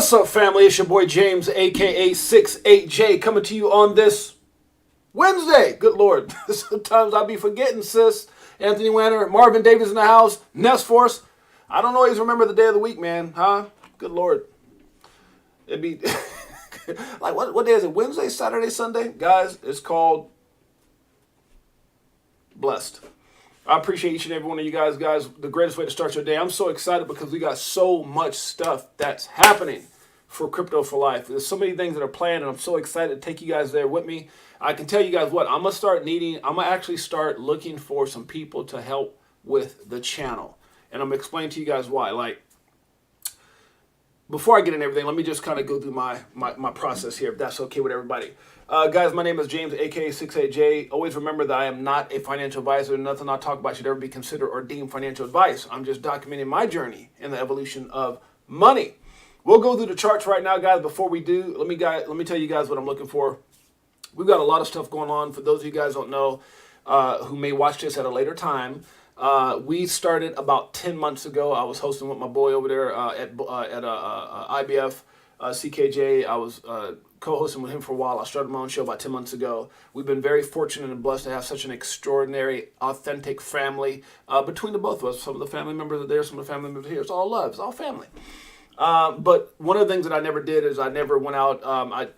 What's up, family? It's your boy James, aka Six8Jay, coming to you on this Wednesday. Good Lord, sometimes I be forgetting, sis. Anthony Wanner, Marvin Davis in the house, Nest Force. I don't always remember the day of the week, man. Huh? Good Lord. It'd be like what day is it? Wednesday, Saturday, Sunday? Guys, it's called Blessed. I appreciate each and every one of you guys. The greatest way to start your day. I'm so excited because we got so much stuff that's happening for Crypto for Life. There's so many things that are planned, and I'm so excited to take you guys there with me. I can tell you guys what, I'm going to actually start looking for some people to help with the channel. And I'm going to explain to you guys why. Like, before I get into everything, let me just kind of go through my process here, if that's okay with everybody. Guys, my name is James, aka Six8Jay. Always remember that I am not a financial advisor. Nothing I talk about should ever be considered or deemed financial advice. I'm just documenting my journey in the evolution of money. We'll go through the charts right now, guys. Before we do, let me tell you guys what I'm looking for. We've got a lot of stuff going on. For those of you guys who don't know, who may watch this at a later time, we started about 10 months ago. I was hosting with my boy over there at IBF, Sept. I was co-hosting with him for a while. I started my own show about 10 months ago. We've been very fortunate and blessed to have such an extraordinary, authentic family between the both of us. Some of the family members are there, some of the family members are here. It's all love. It's all family. But one of the things that I never did is I never went out.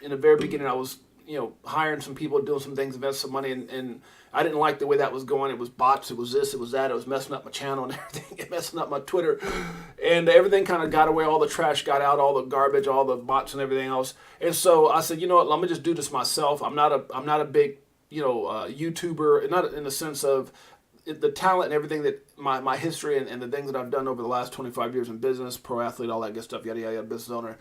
In the very beginning, I was hiring some people, doing some things, investing some money, and I didn't like the way that was going. It was bots, it was this, it was that, it was messing up my channel and everything, it messing up my Twitter, and everything kind of got away, all the trash got out, all the garbage, all the bots and everything else. And so I said, you know what, let me just do this myself. I'm not a big, YouTuber, not in the sense of the talent and everything that my history and the things that I've done over the last 25 years in business, pro athlete, all that good stuff, yada, yada, business owner.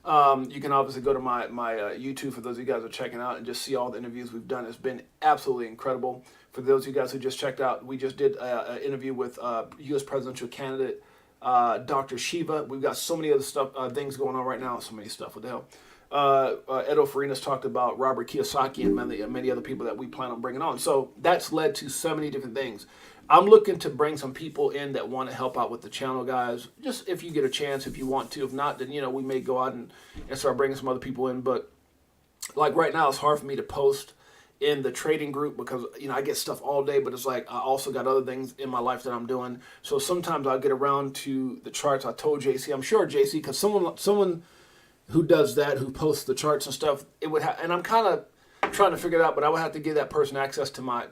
You can obviously go to my YouTube for those of you guys who are checking out and just see all the interviews we've done. It's been absolutely incredible. For those of you guys who just checked out, we just did an interview with U.S. presidential candidate Dr. Shiva. We've got so many other things going on right now. So many stuff. What the hell? Edo Farina's talked about Robert Kiyosaki and many other people that we plan on bringing on. So that's led to so many different things. I'm looking to bring some people in that want to help out with the channel, guys. Just if you get a chance, if you want to. If not, then, we may go out and start bringing some other people in. But, like, right now, it's hard for me to post in the trading group because, I get stuff all day. But it's like I also got other things in my life that I'm doing. So sometimes I'll get around to the charts. I told JC, I'm sure JC, because someone who does that, who posts the charts and stuff, it would and I'm kind of trying to figure it out, but I would have to give that person access to my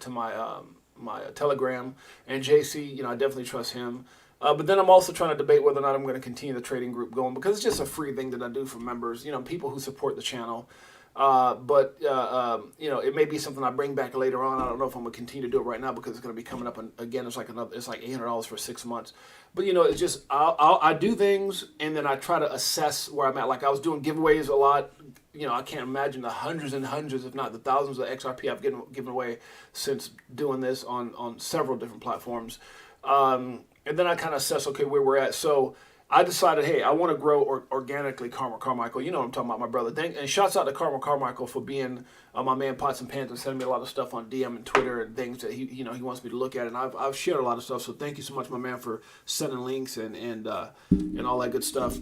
Telegram, and JC, I definitely trust him. But then I'm also trying to debate whether or not I'm going to continue the trading group going because it's just a free thing that I do for members, people who support the channel. But it may be something I bring back later on. I don't know if I'm going to continue to do it right now because it's going to be coming up again. It's like $800 for 6 months. But it's just I do things and then I try to assess where I'm at. Like I was doing giveaways a lot. I can't imagine the hundreds and hundreds, if not the thousands of XRP I've given away since doing this on several different platforms. And then I kind of assess, okay, where we're at. So I decided, hey, I want to grow organically. Carmichael, you know what I'm talking about, my brother. And shouts out to Carmichael for being my man, Pots and Pans, and sending me a lot of stuff on DM and Twitter and things that he wants me to look at. And I've shared a lot of stuff. So thank you so much, my man, for sending links and all that good stuff.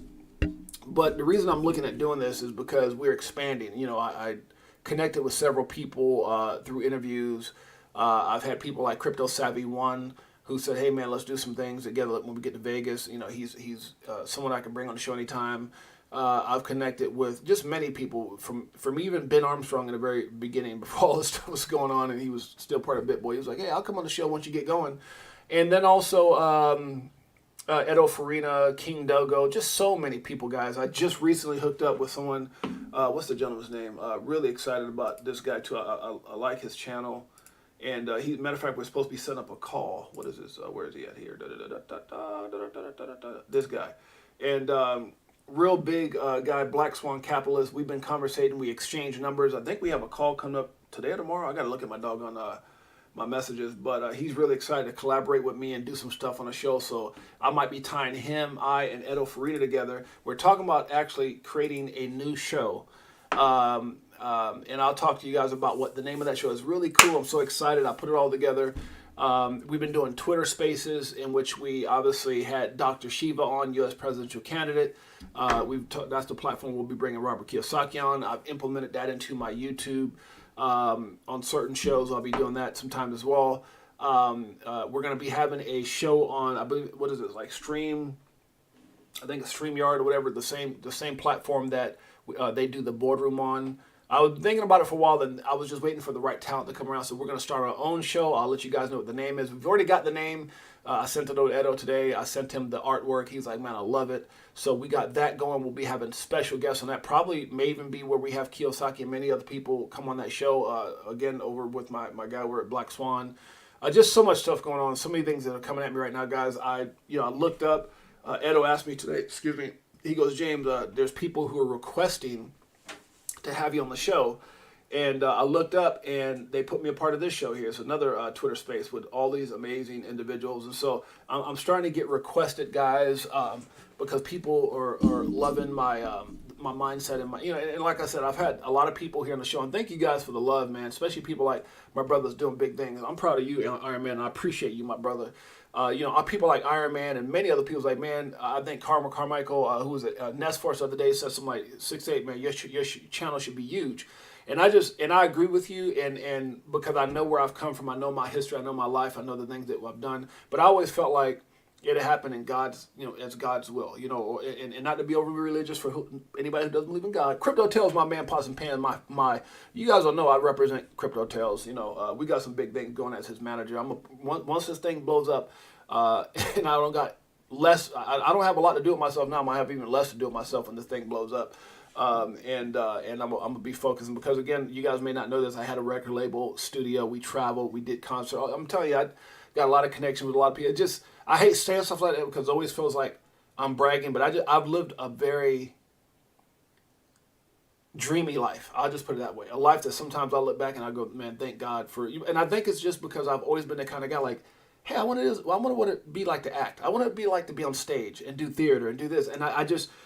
But the reason I'm looking at doing this is because we're expanding. I connected with several people through interviews. I've had people like Crypto Savvy One who said, hey, man, let's do some things together when we get to Vegas. He's someone I can bring on the show anytime. I've connected with just many people from even Ben Armstrong in the very beginning before all this stuff was going on, and he was still part of BitBoy. He was like, hey, I'll come on the show once you get going. And then also Edo Farina, King Dogo, just so many people, guys. I just recently hooked up with someone, what's the gentleman's name? Really excited about this guy, too. I like his channel. And matter of fact, we're supposed to be setting up a call. What is this? Where is he at here? This guy. And real big guy, Black Swan Capitalist. We've been conversating. We exchange numbers. I think we have a call coming up today or tomorrow. I got to look at my doggone my messages. But he's really excited to collaborate with me and do some stuff on the show. So I might be tying him, and Edo Farina together. We're talking about actually creating a new show. and I'll talk to you guys about what the name of that show is. Really cool. I'm so excited. I put it all together. We've been doing Twitter Spaces, in which we obviously had Dr. Shiva on, U.S. presidential candidate. That's the platform we'll be bringing Robert Kiyosaki on. I've implemented that into my YouTube. On certain shows, I'll be doing that sometime as well. We're going to be having a show on, I believe, what is it, like Stream, I think it's StreamYard or whatever, the same platform that they do the boardroom on. I was thinking about it for a while, and I was just waiting for the right talent to come around. So we're going to start our own show. I'll let you guys know what the name is. We've already got the name. I sent it to Edo today. I sent him the artwork. He's like, man, I love it. So we got that going. We'll be having special guests on that. Probably may even be where we have Kiyosaki and many other people come on that show. Again, over with my guy. We're at Black Swan. Just so much stuff going on. So many things that are coming at me right now, guys. I looked up. Edo asked me today, excuse me. He goes, James, there's people who are requesting to have you on the show. And I looked up, and they put me a part of this show here. It's another Twitter space with all these amazing individuals. And so I'm starting to get requested, guys, because people are loving my my mindset and my, and like I said, I've had a lot of people here on the show, and thank you guys for the love, man. Especially people like my brother's doing big things. I'm proud of you, Iron Man. And I appreciate you, my brother. People like Iron Man and many other people like, man, I think Carmichael, who was at Nest Force the other day, said something like, 6-8, man, your channel should be huge. And I agree with you, and because I know where I've come from, I know my history, I know my life, I know the things that I've done, but I always felt like it happened in God's, as God's will, and not to be overly religious for anybody who doesn't believe in God. Crypto Tales, my man, Pots and Pan, you guys will know I represent Crypto Tales. We got some big things going as his manager. Once this thing blows up, and I don't got less, I don't have a lot to do with myself now. I'm gonna have even less to do with myself when this thing blows up. And I'm gonna be focusing, because again, you guys may not know this. I had a record label studio. We traveled. We did concerts. I'm telling you, I got a lot of connection with a lot of people. I hate saying stuff like that because it always feels like I'm bragging. But I've lived a very dreamy life. I'll just put it that way. A life that sometimes I look back and I go, man, thank God for you. And I think it's just because I've always been the kind of guy like, hey, I want what it be like to act. I want it to be like to be on stage and do theater and do this. And I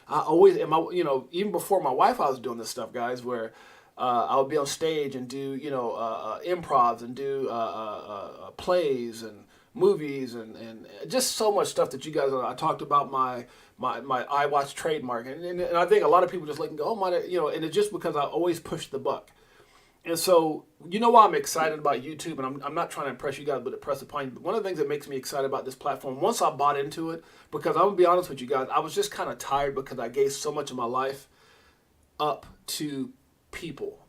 always, even before my wife, I was doing this stuff, guys, where I would be on stage and do, improvs and do plays and movies and just so much stuff that you guys, I talked about my iWatch trademark. And I think a lot of people just look and go, oh my, and it's just because I always push the buck. And so, why I'm excited about YouTube, and I'm not trying to impress you guys, but impress upon you. But one of the things that makes me excited about this platform, once I bought into it, because I'm going to be honest with you guys, I was just kind of tired because I gave so much of my life up to people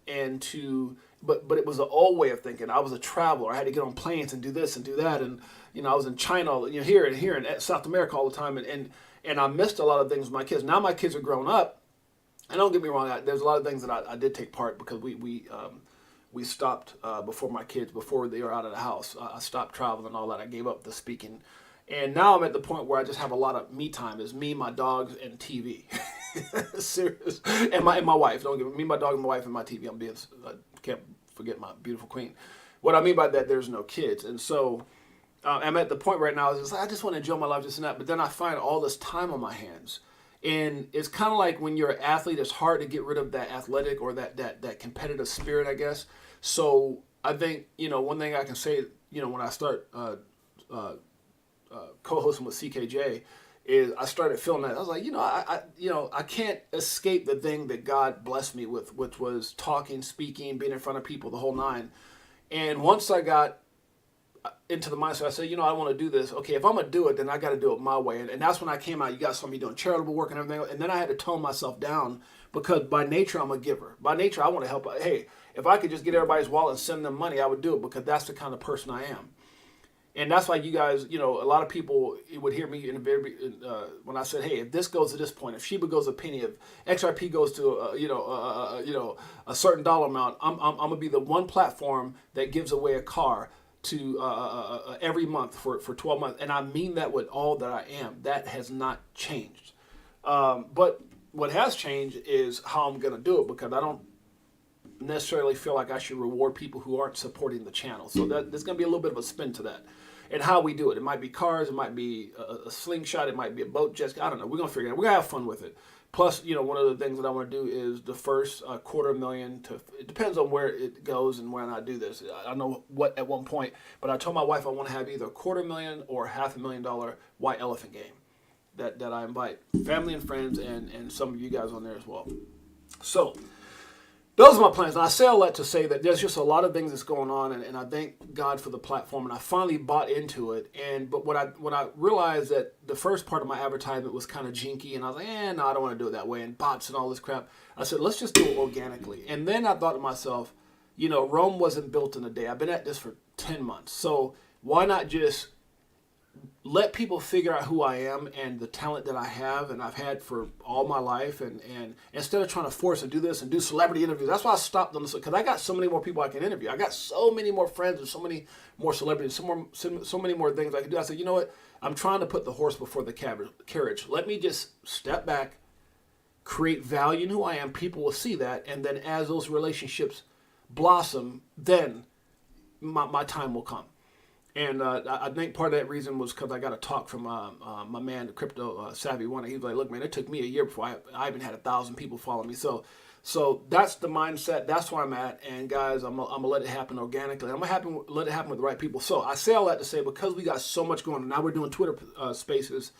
but it was an old way of thinking. I was a traveler. I had to get on planes and do this and do that. And, I was in China, here in South America all the time. And I missed a lot of things with my kids. Now my kids are grown up. And don't get me wrong, there's a lot of things that I did take part, because we stopped before they were out of the house. I stopped traveling and all that. I gave up the speaking. And now I'm at the point where I just have a lot of me time. It's me, my dogs, and TV. Serious. And my wife. Don't get me, my dog, my wife, and my TV. I can't forget my beautiful queen. What I mean by that, there's no kids. And so I'm at the point right now, I just want to enjoy my life, this and that. But then I find all this time on my hands. And it's kind of like when you're an athlete, it's hard to get rid of that athletic or that competitive spirit, I guess. So I think, one thing I can say, when I start co-hosting with CKJ, is I started feeling that. I was like, I can't escape the thing that God blessed me with, which was talking, speaking, being in front of people, the whole nine. And once I got into the mindset, I said, I want to do this. Okay, if I'm going to do it, then I got to do it my way. And that's when I came out. You guys saw me doing charitable work and everything. And then I had to tone myself down, because by nature, I'm a giver. By nature, I want to help. Hey, if I could just get everybody's wallet and send them money, I would do it, because that's the kind of person I am. And that's why you guys, a lot of people would hear me when I said, hey, if this goes to this point, if Shiba goes a penny, if XRP goes to, a certain dollar amount, I'm going to be the one platform that gives away a car to every month for 12 months. And I mean that with all that I am. That has not changed. But what has changed is how I'm going to do it, because I don't necessarily feel like I should reward people who aren't supporting the channel. So there's going to be a little bit of a spin to that. And how we do it. It might be cars, it might be a slingshot, it might be a boat jet ski. I don't know. We're going to figure it out. We're going to have fun with it. Plus, one of the things that I want to do is the first $250,000 to, it depends on where it goes and when I do this. I don't know what at one point, but I told my wife I want to have either $250,000 or $500,000 white elephant game that I invite family and friends and some of you guys on there as well. So those are my plans. And I say all that to say that there's just a lot of things that's going on, and I thank God for the platform, and I finally bought into it. But when I realized that the first part of my advertisement was kind of jinky, and I was like, no, I don't want to do it that way, and bots and all this crap, I said, let's just do it organically. And then I thought to myself, Rome wasn't built in a day. I've been at this for 10 months. So why not just let people figure out who I am and the talent that I have and I've had for all my life, and instead of trying to force and do this and do celebrity interviews, that's why I stopped on this, because I got so many more people I can interview. I got so many more friends and so many more celebrities, so many more things I can do. I said, you know what? I'm trying to put the horse before the carriage. Let me just step back, create value in who I am. People will see that, and then as those relationships blossom, then my time will come. And I think part of that reason was because I got a talk from my man, the crypto savvy one. He was like, look, man, it took me a year before I even had 1,000 people follow me. So that's the mindset. That's where I'm at. And guys, I'm going to let it happen organically. I'm going to let it happen with the right people. So I say all that to say, because we got so much going on, now we're doing Twitter spaces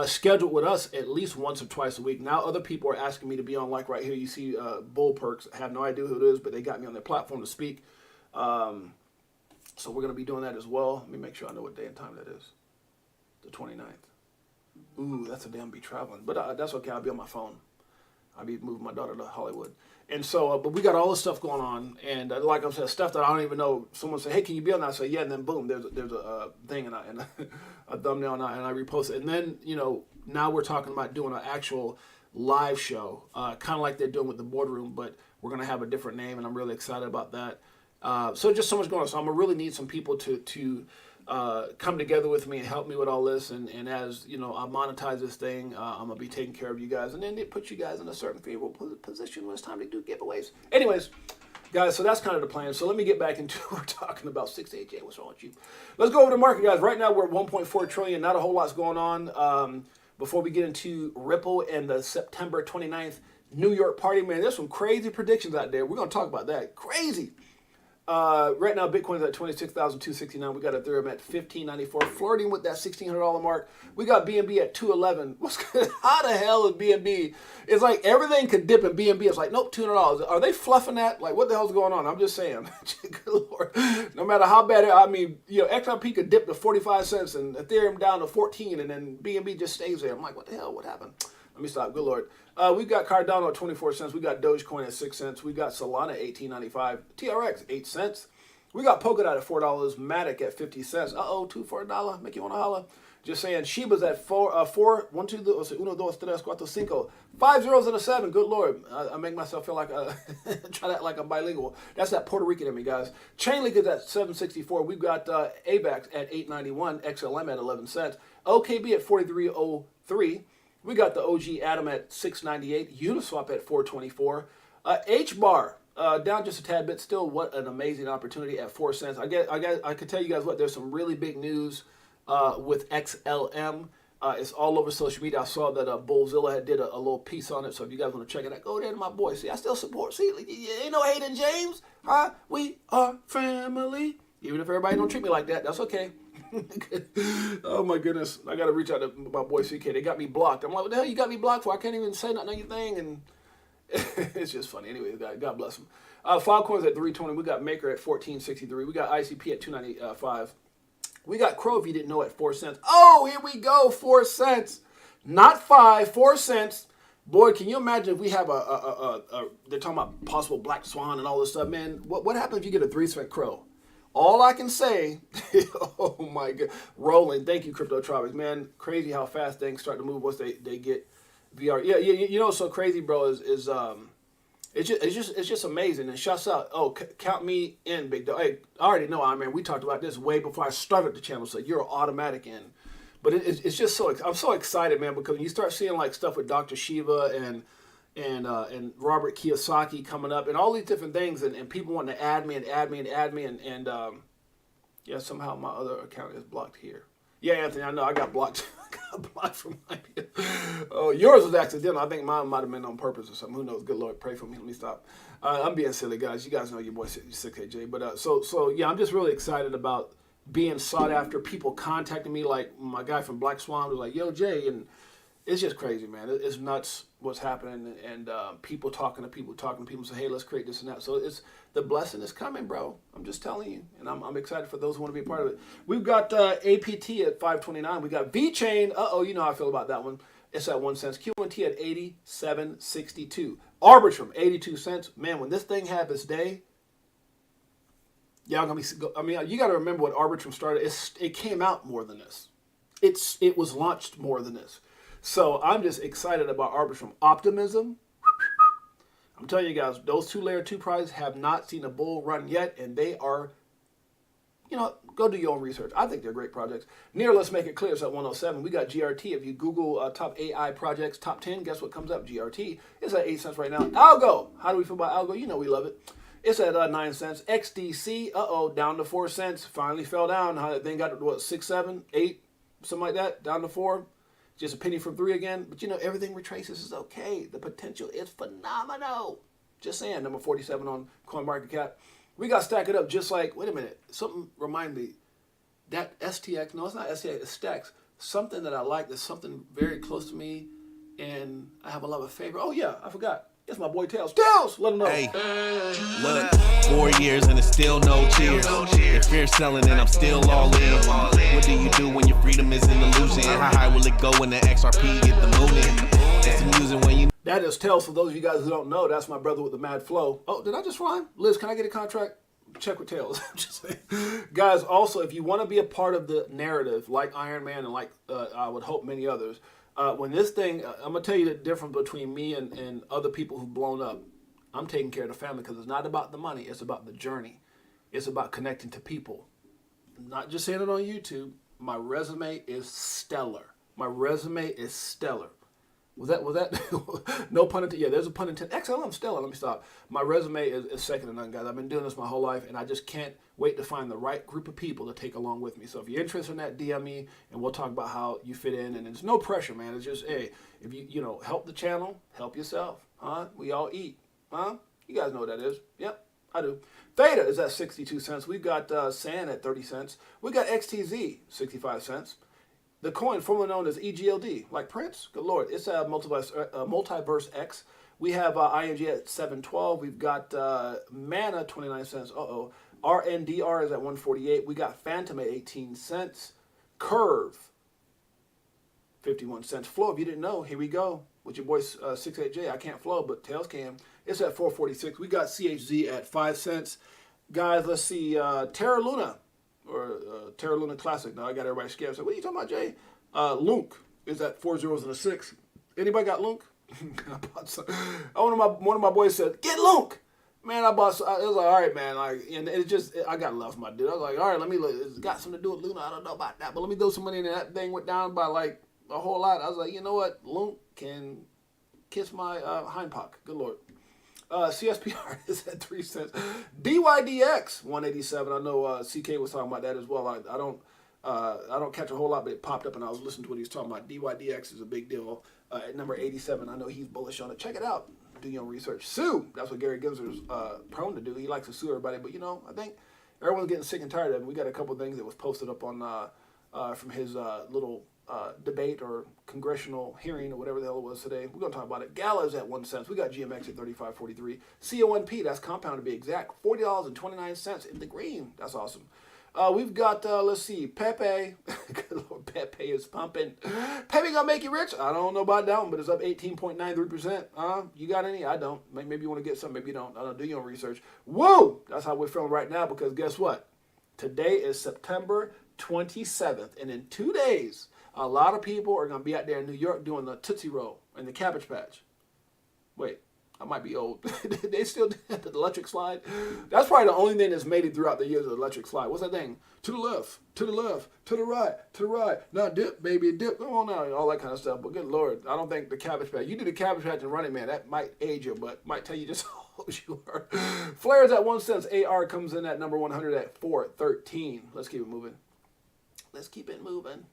scheduled with us at least once or twice a week. Now other people are asking me to be on, like right here. You see Bull Perks. I have no idea who it is, but they got me on their platform to speak. So we're going to be doing that as well. Let me make sure I know what day and time that is. The 29th. Ooh, that's a damn be traveling. But that's okay. I'll be on my phone. I'll be moving my daughter to Hollywood. And so, but we got all this stuff going on. And like I said, stuff that I don't even know. Someone say, hey, can you be on that? I say, yeah. And then boom, there's a thing and a thumbnail and I repost it. And then, now we're talking about doing an actual live show, kind of like they're doing with the boardroom, but we're going to have a different name. And I'm really excited about that. So just so much going on. So I'm going to really need some people to come together with me and help me with all this. And as, I monetize this thing, I'm going to be taking care of you guys. And then it puts you guys in a certain favorable position when it's time to do giveaways. Anyways, guys, so that's kind of the plan. So let me get back into what we're talking about. Six8Jay, what's wrong with you? Let's go over the market, guys. Right now we're at 1.4 trillion. Not a whole lot's going on. Before we get into Ripple and the September 29th New York party, man, there's some crazy predictions out there. We're going to talk about that. Crazy. Right now, Bitcoin's at 26,269. We got Ethereum at 1594, flirting with that $1,600 mark. We got BNB at 211. What's good? How the hell is BNB? It's like everything could dip in BNB. It's like, nope, $200. Are they fluffing that? Like, what the hell's going on? I'm just saying. Good Lord. No matter how bad XRP could dip to 45 cents and Ethereum down to 14, and then BNB just stays there. I'm like, what the hell? What happened? Let me stop. Good Lord. We've got Cardano at 24 cents. We got Dogecoin at 6 cents. We got Solana at 18.95. TRX 8 cents. We got Polkadot at $4. Matic at 50 cents. Two for $1. Make you want to holla. Just saying. Shiba's at 4. 1, 2, 3, 4, 5 zeros and a 7. Good Lord. I make myself feel like try to act like I'm bilingual. That's that Puerto Rican in me, guys. Chainlink is at 764. We've got AVAX at 8.91. XLM at 11 cents. OKB at 43.03. We got the OG Atom at 698, Uniswap at 424, HBAR down just a tad bit. Still, what an amazing opportunity at 4 cents. I can tell you guys what. There's some really big news with XLM. It's all over social media. I saw that Bullzilla did a little piece on it. So if you guys want to check it out, go there to my boy. See, I still support. See, ain't no hating, James. Huh? We are family. Even if everybody don't treat me like that, that's okay. Oh my goodness, I gotta reach out to my boy CK. They got me blocked. I'm like, what the hell you got me blocked for? I can't even say nothing on your thing, and it's just funny. Anyway, God bless them. Filecoin's at 320. We got Maker at 1463. We got ICP at 295. We got Crow, if you didn't know, at 4 cents. Oh, here we go, 4 cents, not 5, 4 cents. Boy, can you imagine if we have they're talking about possible black swan and all this stuff, man. What happens if you get a 3-cent Crow? All I can say, oh my God, rolling. Thank you, Crypto Tropics, man. Crazy how fast things start to move once they get VR. Yeah. You know what's so crazy, bro? Is it's just amazing. And shouts out. Oh, count me in, big dog. Hey, I already know. I mean, we talked about this way before I started the channel. So you're automatic in. But it's just so I'm so excited, man, because when you start seeing like stuff with Dr. Shiva and Robert Kiyosaki coming up and all these different things and people wanting to add me and yeah, somehow my other account is blocked here. Yeah, Anthony, I know I got blocked. I got blocked from my. Oh, yours was accidental. I think mine might have been on purpose or something. Who knows? Good Lord, pray for me. Let me stop. I'm being silly, guys. You guys know your boy Six8Jay. But so yeah, I'm just really excited about being sought after. People contacting me, like my guy from Black Swan was like, "Yo, Jay," and it's just crazy, man. It's nuts what's happening, and people talking to people, say, hey, let's create this and that. So it's the blessing is coming, bro. I'm just telling you, and I'm excited for those who want to be a part of it. We've got APT at 529. We got VChain. You know how I feel about that one. It's at 1 cent. QNT at 87.62. Arbitrum 82 cents. Man, when this thing had its day, y'all gonna be. I mean, you got to remember what Arbitrum started. It came out more than this. It was launched more than this. So I'm just excited about Arbitrum. Optimism. I'm telling you guys, those two layer 2 prizes have not seen a bull run yet, and they are, go do your own research. I think they're great projects. Near, let's make it clear, it's at 107. We got GRT. If you Google top AI projects, top 10, guess what comes up? GRT. It's at 8 cents right now. Algo. How do we feel about Algo? You know we love it. It's at 9 cents. XDC, down to 4 cents. Finally fell down. Then got to, what, 6, 7, 8, something like that, down to 4. Just a penny from 3 again. But everything retraces is okay. The potential is phenomenal. Just saying. Number 47 on CoinMarketCap. We got to stack it up just like, wait a minute. Something remind me. That STX, no, it's not STX, it's Stacks. Something that I like, that's something very close to me. And I have a love of favor. Oh, yeah, I forgot. It's my boy Tails. Tails, let him know. Hey, look, 4 years and it's still no cheers. If fear selling and I'm still all in. What do you do when your freedom is in illusion? How high will it go when the XRP get the moon in? It's amusing when you. That is Tails. For those of you guys who don't know, that's my brother with the mad flow. Oh, did I just rhyme? Liz, can I get a contract? Check with Tails. Just saying. Guys, also, if you want to be a part of the narrative, like Iron Man and like I would hope many others, when this thing, I'm going to tell you the difference between me and other people who've blown up. I'm taking care of the family because it's not about the money. It's about the journey. It's about connecting to people. I'm not just saying it on YouTube. My resume is stellar. My resume is stellar. Was that no pun intended? Yeah, there's a pun intended. Excellent, I'm stellar. Let me stop. My resume is second to none, guys. I've been doing this my whole life, and I just can't wait to find the right group of people to take along with me. So if you're interested in that, DM me, and we'll talk about how you fit in. And there's no pressure, man. It's just, hey, if you help the channel, help yourself, huh? We all eat, huh? You guys know what that is. Yep, I do. Theta is at 62 cents. We've got Sand at 30 cents. We got XTZ, 65 cents. The coin formerly known as EGLD, like Prince, good Lord, it's a multiverse X. We have ING at 712. We've got Mana 29 cents. RNDR is at 148. We got Phantom at 18 cents. Curve 51 cents. Flow, if you didn't know, here we go with your boy Six8Jay. I can't flow, but Tails can. It's at 446. We got CHZ at 5 cents. Guys, let's see. Terra Luna. Or Terra Luna Classic. Now I got everybody scared. So what are you talking about, Jay? Lunk is at 4 zeros and a 6. Anybody got Lunk? I bought some. One of my boys said, "Get Lunk." Man, I bought. It was like, all right, man. Like, and it just, I got love for my dude. I was like, all right, let me look. It's got something to do with Luna. I don't know about that, but let me throw some money in. And that thing went down by like a whole lot. I was like, you know what? Lunk can kiss my hindpock. Good Lord. CSPR is at 3 cents. DYDX 187. I know CK was talking about that as well. I don't catch a whole lot, but it popped up and I was listening to what he was talking about. DYDX is a big deal. At number 87, I know he's bullish on it. Check it out. Do your own research. Sue. That's what Gary Gensler's prone to do. He likes to sue everybody, but I think everyone's getting sick and tired of him. We got a couple of things that was posted up on from his little debate or congressional hearing or whatever the hell it was today. We're going to talk about it. Gala's at 1 cent. We got GMX at 35.43. CONP, that's compound to be exact, $40.29 in the green. That's awesome. We've got, let's see, Pepe. Good Lord, Pepe is pumping. Pepe gonna make you rich? I don't know about that one, but it's up 18.93%. You got any? I don't. Maybe you want to get some, maybe you don't. I don't do your own research. Woo! That's how we're feeling right now because guess what? Today is September 27th, and in 2 days, a lot of people are going to be out there in New York doing the Tootsie Roll and the Cabbage Patch. Wait, I might be old. They still do the electric slide. That's probably the only thing that's made it throughout the years of the electric slide. What's that thing? To the left, to the left, to the right, to the right. Now dip, baby, dip. Come on now, all that kind of stuff. But good Lord, I don't think the Cabbage Patch. You do the Cabbage Patch and Running Man, that might age you, but might tell you just how old you are. Flares at 1 cent. AR comes in at number 100 at 413. Let's keep it moving. Let's keep it moving.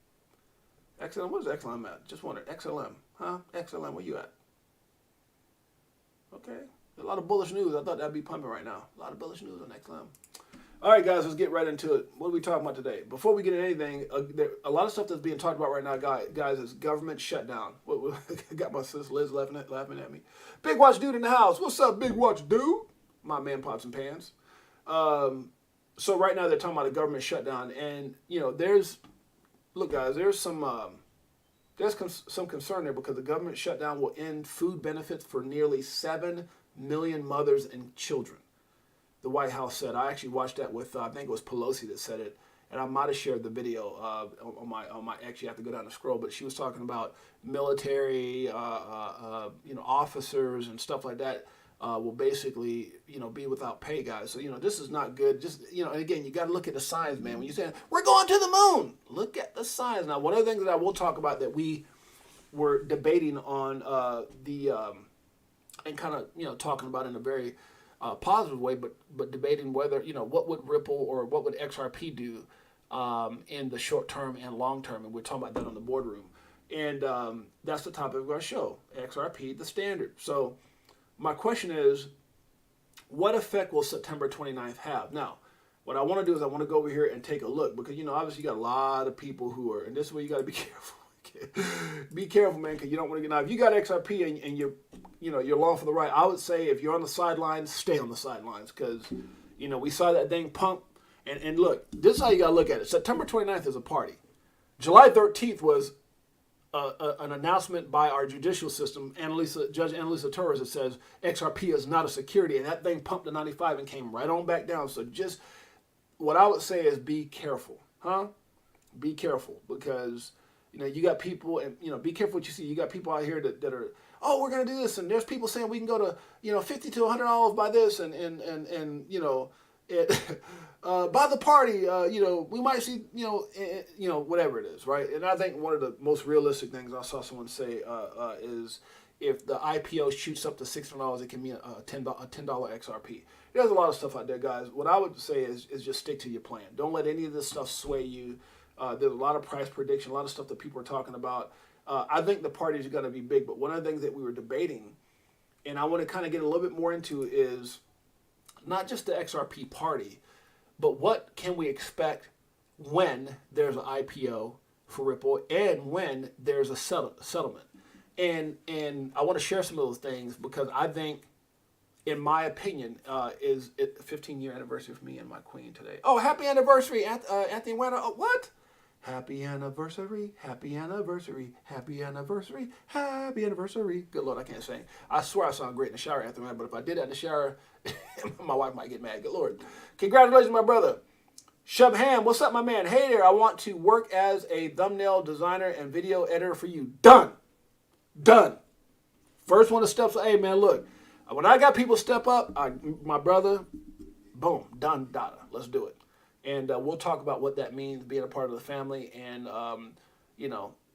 XLM, where's XLM at? Just wondered. XLM, huh? XLM, where you at? Okay. A lot of bullish news. I thought that'd be pumping right now. A lot of bullish news on XLM. All right, guys, let's get right into it. What are we talking about today? Before we get into anything, a lot of stuff that's being talked about right now, guys, is government shutdown. I got my sis Liz laughing at me. Big Watch Dude in the house. What's up, Big Watch Dude? My man, Pops and Pans. So right now they're talking about a government shutdown, and look, guys, there's some concern there because the government shutdown will end food benefits for nearly 7 million mothers and children. The White House said. I actually watched that with I think it was Pelosi that said it, and I might have shared the video on my. Actually, I have to go down and scroll, but she was talking about military, officers and stuff like that. Will basically, be without pay, guys. So, this is not good. Just, and again, you got to look at the signs, man. When you say, we're going to the moon, look at the signs. Now, one of the things that I will talk about that we were debating on and kind of, talking about in a very positive way, but debating whether, what would Ripple or what would XRP do in the short term and long term. And we're talking about that on the boardroom. And that's the topic of our show, XRP, the standard. So, my question is, what effect will September 29th have? Now, what I want to do is I want to go over here and take a look because, obviously you got a lot of people who are, and this is where you got to be careful. Be careful, man, because you don't want to get, now, if you got XRP and you're long for the ride, I would say if you're on the sidelines, stay on the sidelines because, we saw that thing pump. And look, this is how you got to look at it. September 29th is a party. July 13th was an announcement by our judicial system, Judge Annalisa Torres, that says XRP is not a security, and that thing pumped to 95 and came right on back down. So just what I would say is be careful, huh? Be careful because you got people, and be careful what you see. You got people out here that are, oh, we're gonna do this, and there's people saying we can go to $50 to $100 by this, and by the party, we might see, whatever it is, right? And I think one of the most realistic things I saw someone say is if the IPO shoots up to $600, it can be a $10 XRP. There's a lot of stuff out there, guys. What I would say is just stick to your plan. Don't let any of this stuff sway you. There's a lot of price prediction, a lot of stuff that people are talking about. I think the parties are going to be big, but one of the things that we were debating, and I want to kind of get a little bit more into, is not just the XRP party, but what can we expect when there's an IPO for Ripple and when there's a settlement. And I want to share some of those things because I think, in my opinion, is it 15-year anniversary for me and my queen today. Oh, happy anniversary, Anthony Weiner. Oh, what? Happy anniversary, happy anniversary, happy anniversary, happy anniversary. Good Lord, I can't sing. I swear I sound great in the shower, Anthony Weiner, but if I did that in the shower, my wife might get mad. Good Lord. Congratulations, my brother. Shub Ham, what's up, my man? Hey there, I want to work as a thumbnail designer and video editor for you. Done. Done. First one to step up. Hey, man, look. When I got people step up, my brother, boom, done, data. Let's do it. And we'll talk about what that means, being a part of the family, and,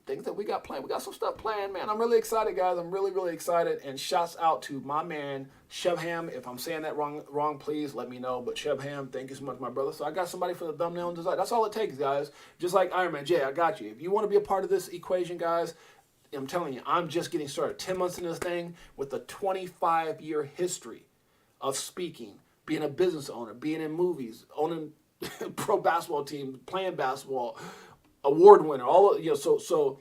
things that we got planned. We got some stuff planned, man. I'm really excited, guys. I'm really, really excited. And shouts out to my man, Shubham. If I'm saying that wrong, please let me know. But Shubham, thank you so much, my brother. So I got somebody for the thumbnail and design. That's all it takes, guys. Just like Iron Man Jay, I got you. If you want to be a part of this equation, guys, I'm telling you, I'm just getting started. 10 months into this thing with a 25-year history of speaking, being a business owner, being in movies, owning pro basketball teams, playing basketball, award winner, all of, so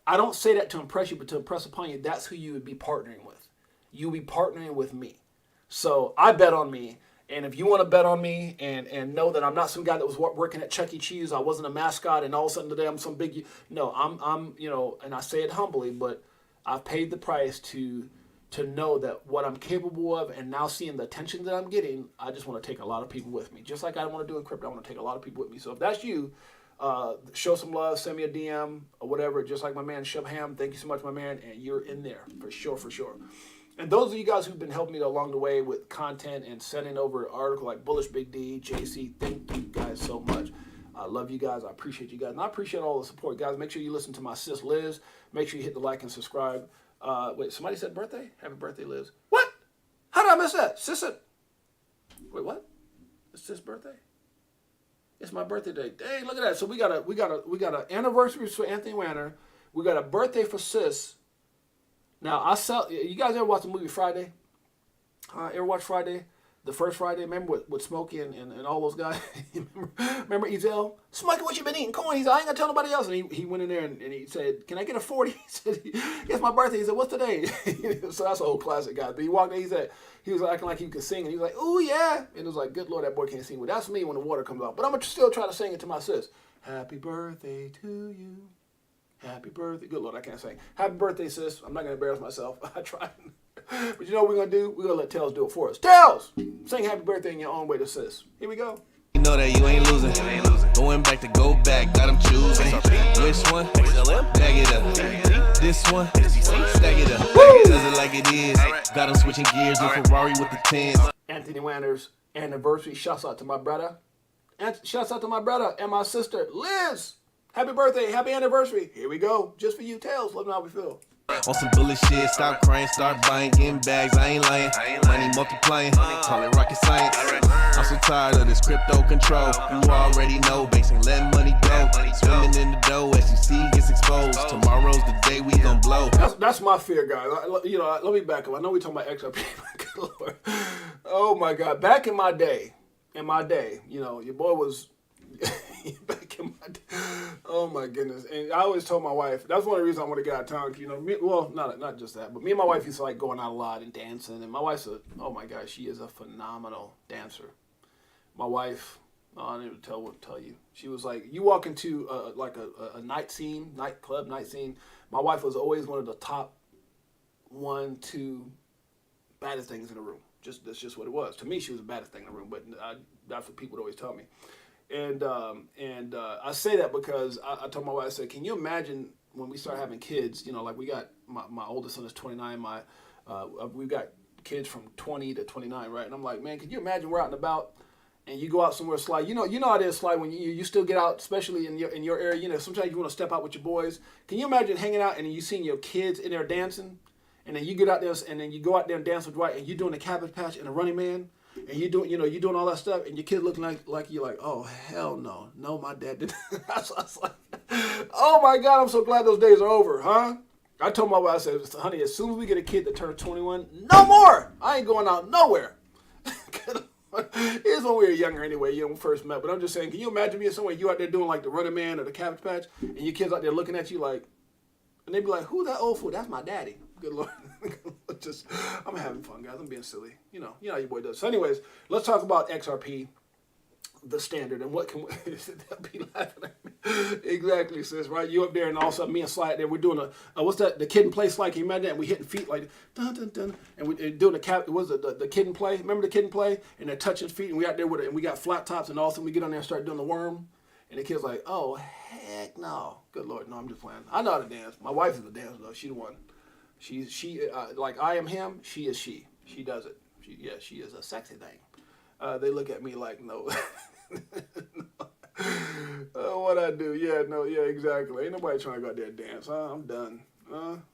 I don't say that to impress you, but to impress upon you, that's who you would be partnering with. You'll be partnering with me. So I bet on me. And if you want to bet on me and know that I'm not some guy that was working at Chuck E. Cheese, I wasn't a mascot, and all of a sudden today I'm some big, no, I'm and I say it humbly, but I've paid the price to know that what I'm capable of, and now seeing the attention that I'm getting, I just want to take a lot of people with me. Just like I want to do in crypto, I want to take a lot of people with me. So if that's you, show some love, send me a DM or whatever, just like my man Shubham. Thank you so much, my man, and you're in there for sure, for sure. And those of you guys who've been helping me along the way with content and sending over an article like Bullish Big D, JC, thank you guys so much. I love you guys. I appreciate you guys. And I appreciate all the support, guys. Make sure you listen to my sis, Liz. Make sure you hit the like and subscribe. Wait, somebody said birthday? Happy birthday, Liz. What? How did I miss that? Sis said... Wait, what? It's sis' birthday? It's my birthday day. Hey, look at that. So we got an anniversary for Anthony Wanner. We got a birthday for Sis. Now you guys ever watch the movie Friday? Ever watch Friday? The first Friday, remember with Smokey and all those guys? remember Ezel? Smokey, what you been eating? Corn. He said, I ain't gonna tell nobody else. And he went in there and he said, can I get a 40? He said, it's my birthday. He said, what's today? So that's an old classic guy. But he walked in, he was acting like he could sing. And he was like, ooh, yeah. And it was like, good Lord, that boy can't sing. Well, that's me when the water comes out. But I'm gonna still try to sing it to my sis. Happy birthday to you. Happy birthday. Good Lord, I can't sing. Happy birthday, sis. I'm not going to embarrass myself. I tried. But you know what we're going to do? We're going to let Tails do it for us. Tails! Sing happy birthday in your own way to sis. Here we go. You know that you ain't losing. Going back to go back, got them choosing. Which one? Bag it up. This one? Stack it up. Does it like it is. Got them switching gears in Ferrari with the 10s. Anthony Wanner's anniversary. Shouts out to my brother. And shouts out to my brother and my sister, Liz. Happy birthday, happy anniversary. Here we go. Just for you, Tails. Let me know how we feel. On some bullet shit, stop crying, start buying, getting bags, I ain't lying. Money multiplying, call it rocket science. I'm so tired of this crypto control. You already know, basically letting money go. Swimming in the dough, SEC gets exposed. Tomorrow's the day we gon' blow. That's my fear, guys. You know, let me back up. I know we talking about XRP. Good Lord. Oh my God. Back in my day, you know, your boy was... back in my day. Oh my goodness. And I always told my wife, that's one of the reasons I want to get out of town. You know, not just that, but me and my wife used to like going out a lot and dancing. And my wife said, oh my gosh, she is a phenomenal dancer. My wife, I don't even tell you. She was like, you walk into like a nightclub scene. My wife was always one of the top 1, 2 baddest things in the room. That's just what it was. To me, she was the baddest thing in the room, but that's what people would always tell me. And I say that because I told my wife, I said, can you imagine when we start having kids? You know, like we got my oldest son is 29. We've got kids from 20 to 29, right? And I'm like, man, can you imagine we're out and about and you go out somewhere slide? You know how it is slide when you still get out, especially in your area. You know, sometimes you want to step out with your boys. Can you imagine hanging out and you seeing your kids in there dancing, and then you get out there and then you go out there and dance with Dwight and you're doing a Cabbage Patch and a Running Man. And you doing all that stuff, and your kid looking like you're like, oh hell no, my dad didn't. I was like, oh my God, I'm so glad those days are over, huh? I told my wife, I said, honey, as soon as we get a kid that turns 21, no more. I ain't going out nowhere. Here's when we were younger anyway, when we first met. But I'm just saying, can you imagine being somewhere you out there doing like the Running Man or the Cabbage Patch, and your kids out there looking at you like, and they be like, who that old fool? That's my daddy. Good Lord. I'm having fun, guys. I'm being silly. You know how your boy does. So anyways, let's talk about XRP, the standard, and what can they'll be laughing at me. Exactly, sis, right? You up there, and all of a sudden me and Slide there, we're doing what's that, the Kid and Play slide. Can you imagine that? And we hitting feet like, dun, dun, dun, and we're doing the Kid and Play. Remember the Kid and Play? And they're touching feet, and we out there with it, and we got flat tops, and all of a sudden we get on there and start doing the worm. And the kid's like, oh, heck no. Good Lord, no, I'm just playing. I know how to dance. My wife is a dancer, though. She the one. She like I am him, she is she. She does it. She is a sexy thing. They look at me like, no. What I do? Yeah, exactly. Ain't nobody trying to go out there and dance. I'm done.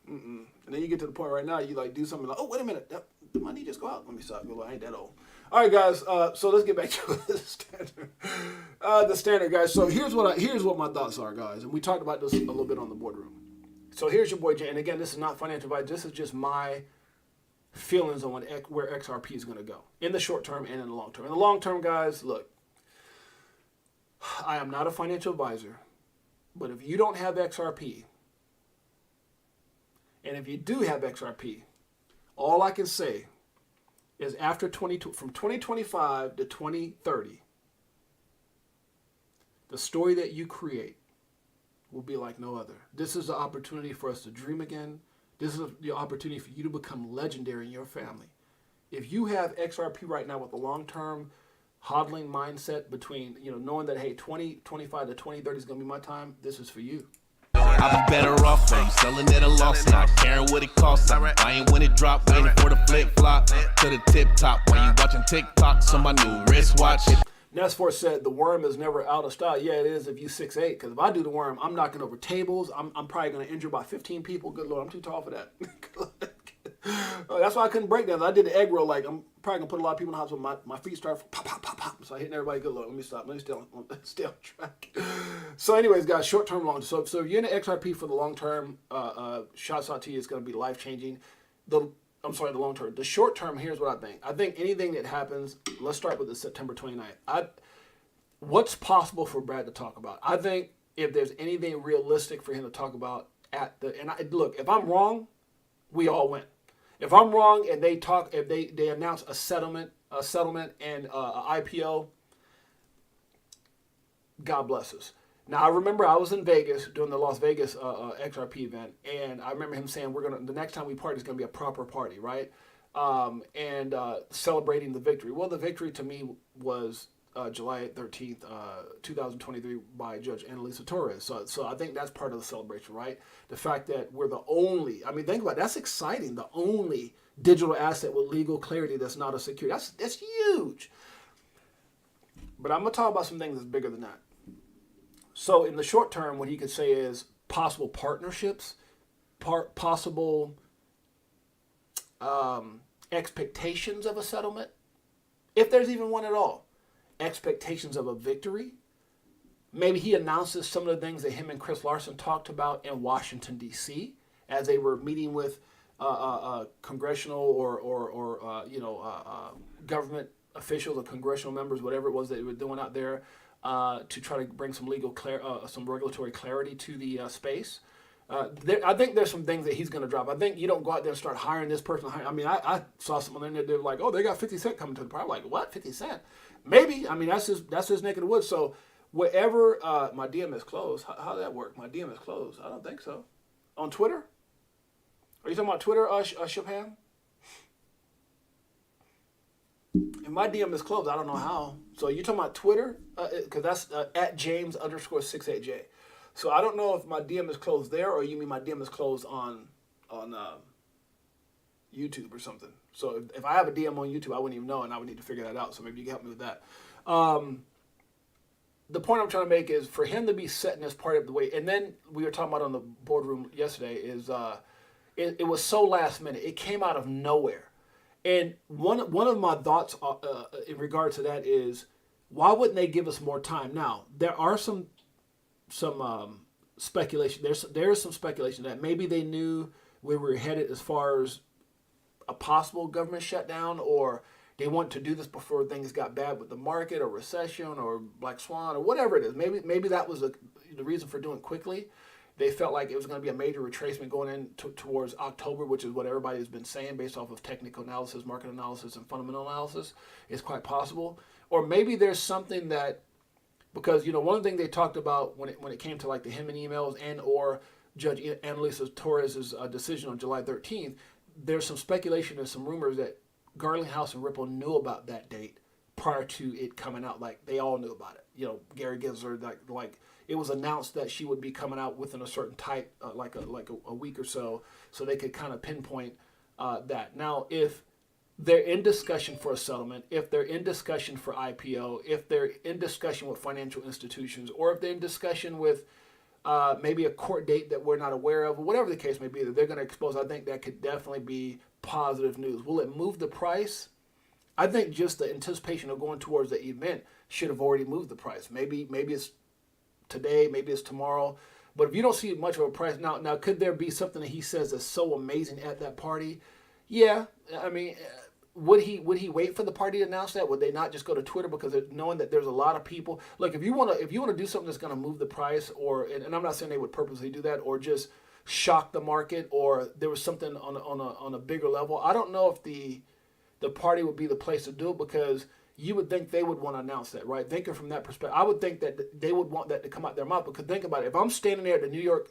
And then you get to the point right now, you like do something like, oh, wait a minute. Did my knee just go out? Let me stop. I ain't that old. All right, guys. So let's get back to the standard. The standard, guys. So here's what my thoughts are, guys. And we talked about this a little bit on the boardroom. So here's your boy Jay, and again, this is not financial advice. This is just my feelings on where XRP is going to go in the short term and in the long term. In the long term, guys, look, I am not a financial advisor, but if you don't have XRP, and if you do have XRP, all I can say is from 2025 to 2030, the story that you create will be like no other. This is the opportunity for us to dream again. This is the opportunity for you to become legendary in your family. If you have XRP right now with a long-term hodling mindset between, knowing that, hey, 2025 to 2030 is going to be my time, this is for you. I'll be better off when you selling at a loss, not caring what it costs. I'm buying when it drop, waiting for the flip flop to the tip top. While you watching TikToks on my new wristwatch. Nesfor said the worm is never out of style. Yeah, it is if you 6'8", because if I do the worm, I'm knocking over tables. I'm probably going to injure about 15 people. Good Lord, I'm too tall for that. That's why I couldn't break dance. I did the egg roll. Like, I'm probably gonna put a lot of people in the hospital. My feet start pop, pop, pop, pop. So I hitting everybody. Good luck. Let me stop. Let me stay on track. So, anyways, guys, short term, long. So if you're in the XRP for the long term, shots out to you. It's gonna be life changing. The long term. The short term. Here's what I think. I think anything that happens. Let's start with the September 29th. What's possible for Brad to talk about? I think if there's anything realistic for him to talk about look, if I'm wrong, we all win. If I'm wrong and they announce a settlement and an IPO, God bless us. Now I remember I was in Vegas doing the Las Vegas XRP event, and I remember him saying the next time we party is gonna be a proper party, right? And celebrating the victory. Well, the victory to me was July 13th, 2023 by Judge Annalisa Torres. So I think that's part of the celebration, right? The fact that we're the only, I mean, think about it, that's exciting. The only digital asset with legal clarity that's not a security. That's huge. But I'm going to talk about some things that's bigger than that. So in the short term, what he could say is possible partnerships, possible expectations of a settlement, if there's even one at all. Expectations of a victory. Maybe he announces some of the things that him and Chris Larson talked about in Washington, D.C. as they were meeting with congressional or government officials or congressional members, whatever it was that they were doing out there to try to bring some some regulatory clarity to the space. I think there's some things that he's going to drop. I think you don't go out there and start hiring this person. I mean, I saw someone there, they're like, oh, they got 50 Cent coming to the party. I'm like, what, 50 Cent? Maybe. I mean, that's his neck of the woods. So wherever my DM is closed, how did that work? My DM is closed. I don't think so. On Twitter? Are you talking about Twitter, Chopin? If my DM is closed, I don't know how. So you talking about Twitter? Because that's at James_Six8Jay. So I don't know if my DM is closed there or you mean my DM is closed on YouTube or something. So if I have a DM on YouTube, I wouldn't even know, and I would need to figure that out. So maybe you can help me with that. The point I'm trying to make is for him to be setting this part of the way, and then we were talking about on the boardroom yesterday, is it was so last minute. It came out of nowhere. And one of my thoughts in regard to that is, why wouldn't they give us more time? Now, there are some speculation. There is some speculation that maybe they knew where we were headed as far as a possible government shutdown, or they want to do this before things got bad with the market or recession or black swan or whatever it is. Maybe that was the reason for doing it quickly. They felt like it was going to be a major retracement going in towards October, which is what everybody has been saying based off of technical analysis, market analysis, and fundamental analysis. It's quite possible. Or maybe there's something that, because one thing they talked about when it came to like the Hinman emails and or Judge Annalisa Torres' decision on July 13th, there's some speculation and some rumors that Garland House and Ripple knew about that date prior to it coming out. Like they all knew about it. Gary Gensler, like it was announced that she would be coming out within a certain type, like a week or so they could kind of pinpoint that. Now, if they're in discussion for a settlement, if they're in discussion for IPO, if they're in discussion with financial institutions, or if they're in discussion with maybe a court date that we're not aware of, or whatever the case may be, that they're going to expose, I think that could definitely be positive news. Will it move the price? I think just the anticipation of going towards the event should have already moved the price. Maybe it's today, maybe it's tomorrow. But if you don't see much of a price, now could there be something that he says that's so amazing at that party? Yeah, I mean, would he wait for the party to announce that? Would they not just go to Twitter, because knowing that there's a lot of people? Look, if you want to do something that's going to move the price, and I'm not saying they would purposely do that, or just shock the market, or there was something on a bigger level. I don't know if the party would be the place to do it, because you would think they would want to announce that, right? Thinking from that perspective, I would think that they would want that to come out their mouth. Because think about it. If I'm standing there at the New York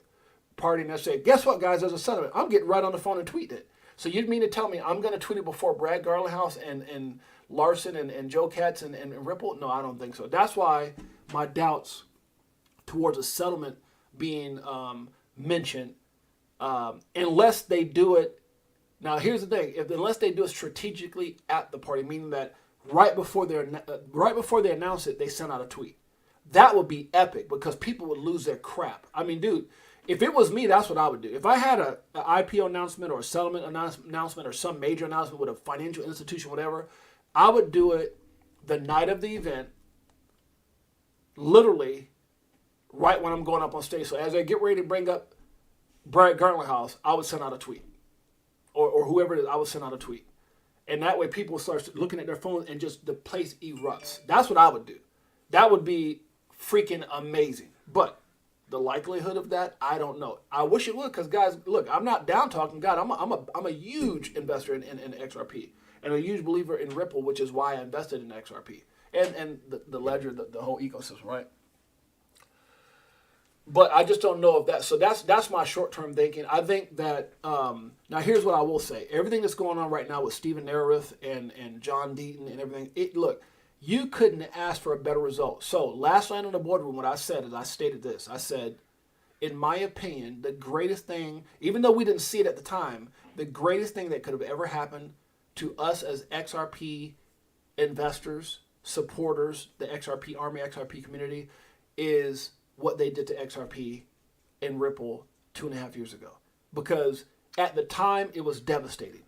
party and I say, guess what, guys, there's a settlement, I'm getting right on the phone and tweeting it. So you'd mean to tell me I'm going to tweet it before Brad Garlinghouse and Larson and Joe Katz and Ripple? No, I don't think so. That's why my doubts towards a settlement being mentioned, unless they do it. Now, here's the thing. Unless they do it strategically at the party, meaning that right before they announce it, they send out a tweet. That would be epic, because people would lose their crap. I mean, dude, if it was me, that's what I would do. If I had an IPO announcement or a settlement announcement or some major announcement with a financial institution, whatever, I would do it the night of the event, literally right when I'm going up on stage. So as I get ready to bring up Brad Garlinghouse, I would send out a tweet. Or whoever it is, I would send out a tweet. And that way people start looking at their phones and just the place erupts. That's what I would do. That would be freaking amazing. But the likelihood of that, I don't know. I wish it would, because guys, look, I'm not down talking. God, I'm a huge investor in XRP and a huge believer in Ripple, which is why I invested in XRP and the ledger, the whole ecosystem, right? But I just don't know if that. So that's my short-term thinking. I think that now here's what I will say. Everything that's going on right now with Stephen Nerith and John Deaton and everything. Look, you couldn't ask for a better result. So last night in the boardroom, what I said is I stated this. I said, in my opinion, the greatest thing, even though we didn't see it at the time, the greatest thing that could have ever happened to us as XRP investors, supporters, the XRP Army, XRP community, is what they did to XRP and Ripple 2.5 years ago. Because at the time, it was devastating.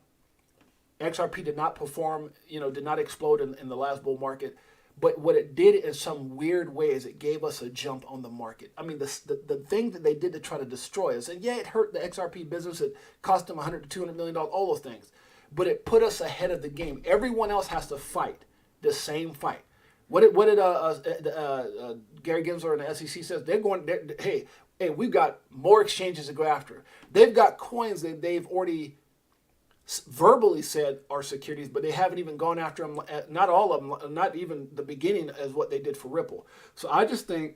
XRP did not perform, did not explode in the last bull market. But what it did in some weird way is it gave us a jump on the market. I mean, the thing that they did to try to destroy us, and yeah, it hurt the XRP business. It cost them $100 to $200 million, all those things. But it put us ahead of the game. Everyone else has to fight the same fight. What did Gary Gensler and the SEC says? Hey, we've got more exchanges to go after. They've got coins that they've already verbally said are securities, but they haven't even gone after them. Not all of them, not even the beginning as what they did for Ripple. So I just think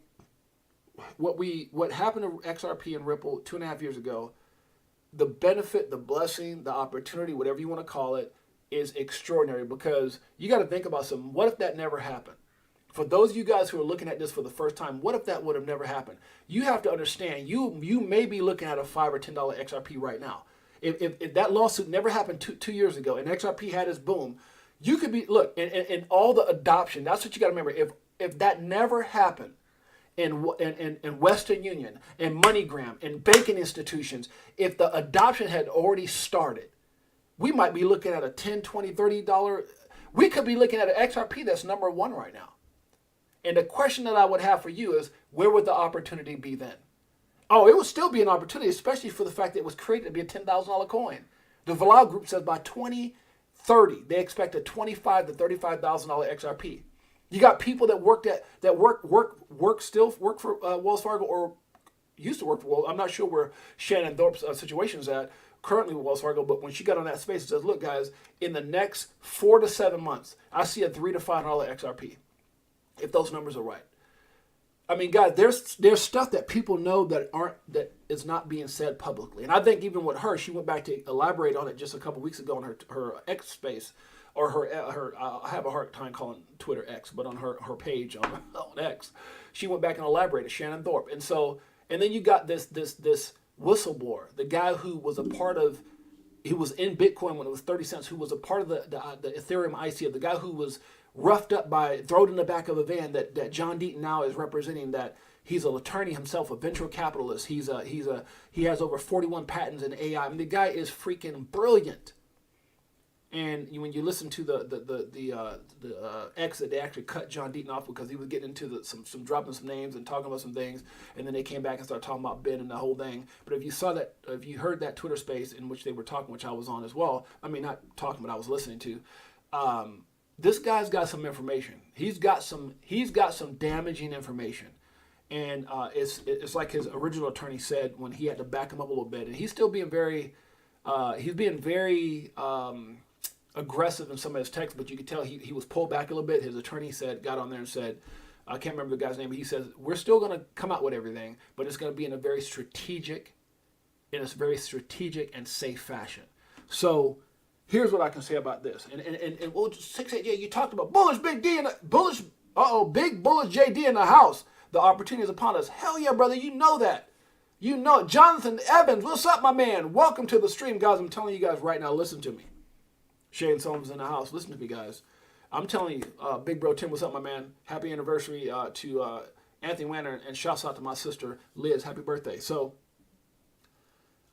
what happened to XRP and Ripple 2.5 years ago, the benefit, the blessing, the opportunity, whatever you want to call it, is extraordinary, because you got to think about something. What if that never happened? For those of you guys who are looking at this for the first time, what if that would have never happened? You have to understand, you may be looking at a $5 or $10 XRP right now. If that lawsuit never happened two years ago and XRP had its boom, you could be, look, and all the adoption, that's what you got to remember. If that never happened in Western Union and MoneyGram and banking institutions, if the adoption had already started, we might be looking at a $10, $20, $30. We could be looking at an XRP that's number one right now. And the question that I would have for you is, where would the opportunity be then? Oh, it would still be an opportunity, especially for the fact that it was created to be a $10,000 coin. The Valal Group says by 2030, they expect a $25,000 to $35,000 XRP. You got people that work for Wells Fargo, or used to work for Wells. I'm not sure where Shannon Thorpe's situation is at currently with Wells Fargo, but when she got on that space, it says, look, guys, in the next 4 to 7 months, I see a $3 to $5 XRP, if those numbers are right. I mean, guys, there's stuff that people know that is not being said publicly. And I think even with her, she went back to elaborate on it just a couple weeks ago on her X space, or her I have a hard time calling Twitter X, but on her page on X, she went back and elaborated, Shannon Thorpe. And then you got this whistleblower, the guy who was he was in Bitcoin when it was 30 cents, who was a part of the Ethereum ICO, the guy who was roughed up thrown in the back of a van that John Deaton now is representing, that he's an attorney himself, a venture capitalist. He has over 41 patents in AI. I mean, the guy is freaking brilliant. And when you listen to the X, that they actually cut John Deaton off because he was getting into some dropping some names and talking about some things, and then they came back and started talking about Ben and the whole thing. But if you heard that Twitter space in which they were talking, which I was on as well, I mean, not talking, but I was listening to, this guy's got some information. He's got some damaging information, and it's like his original attorney said when he had to back him up a little bit, and he's still being very aggressive in some of his texts, but you could tell he was pulled back a little bit. His attorney got on there and said, I can't remember the guy's name, but he says, we're still going to come out with everything, but it's going to be in a very strategic and safe fashion. So here's what I can say about this. And well, 6-8, you talked about bullish Big D big bullish JD in the house. The opportunity is upon us. Hell yeah, brother, you know that. You know it. Jonathan Evans, what's up, my man? Welcome to the stream, guys. I'm telling you guys right now, listen to me. Shane Solom's in the house. Listen to me, guys. I'm telling you, Big Bro Tim, what's up, my man? Happy anniversary to Anthony Wanner, and shouts out to my sister, Liz. Happy birthday. So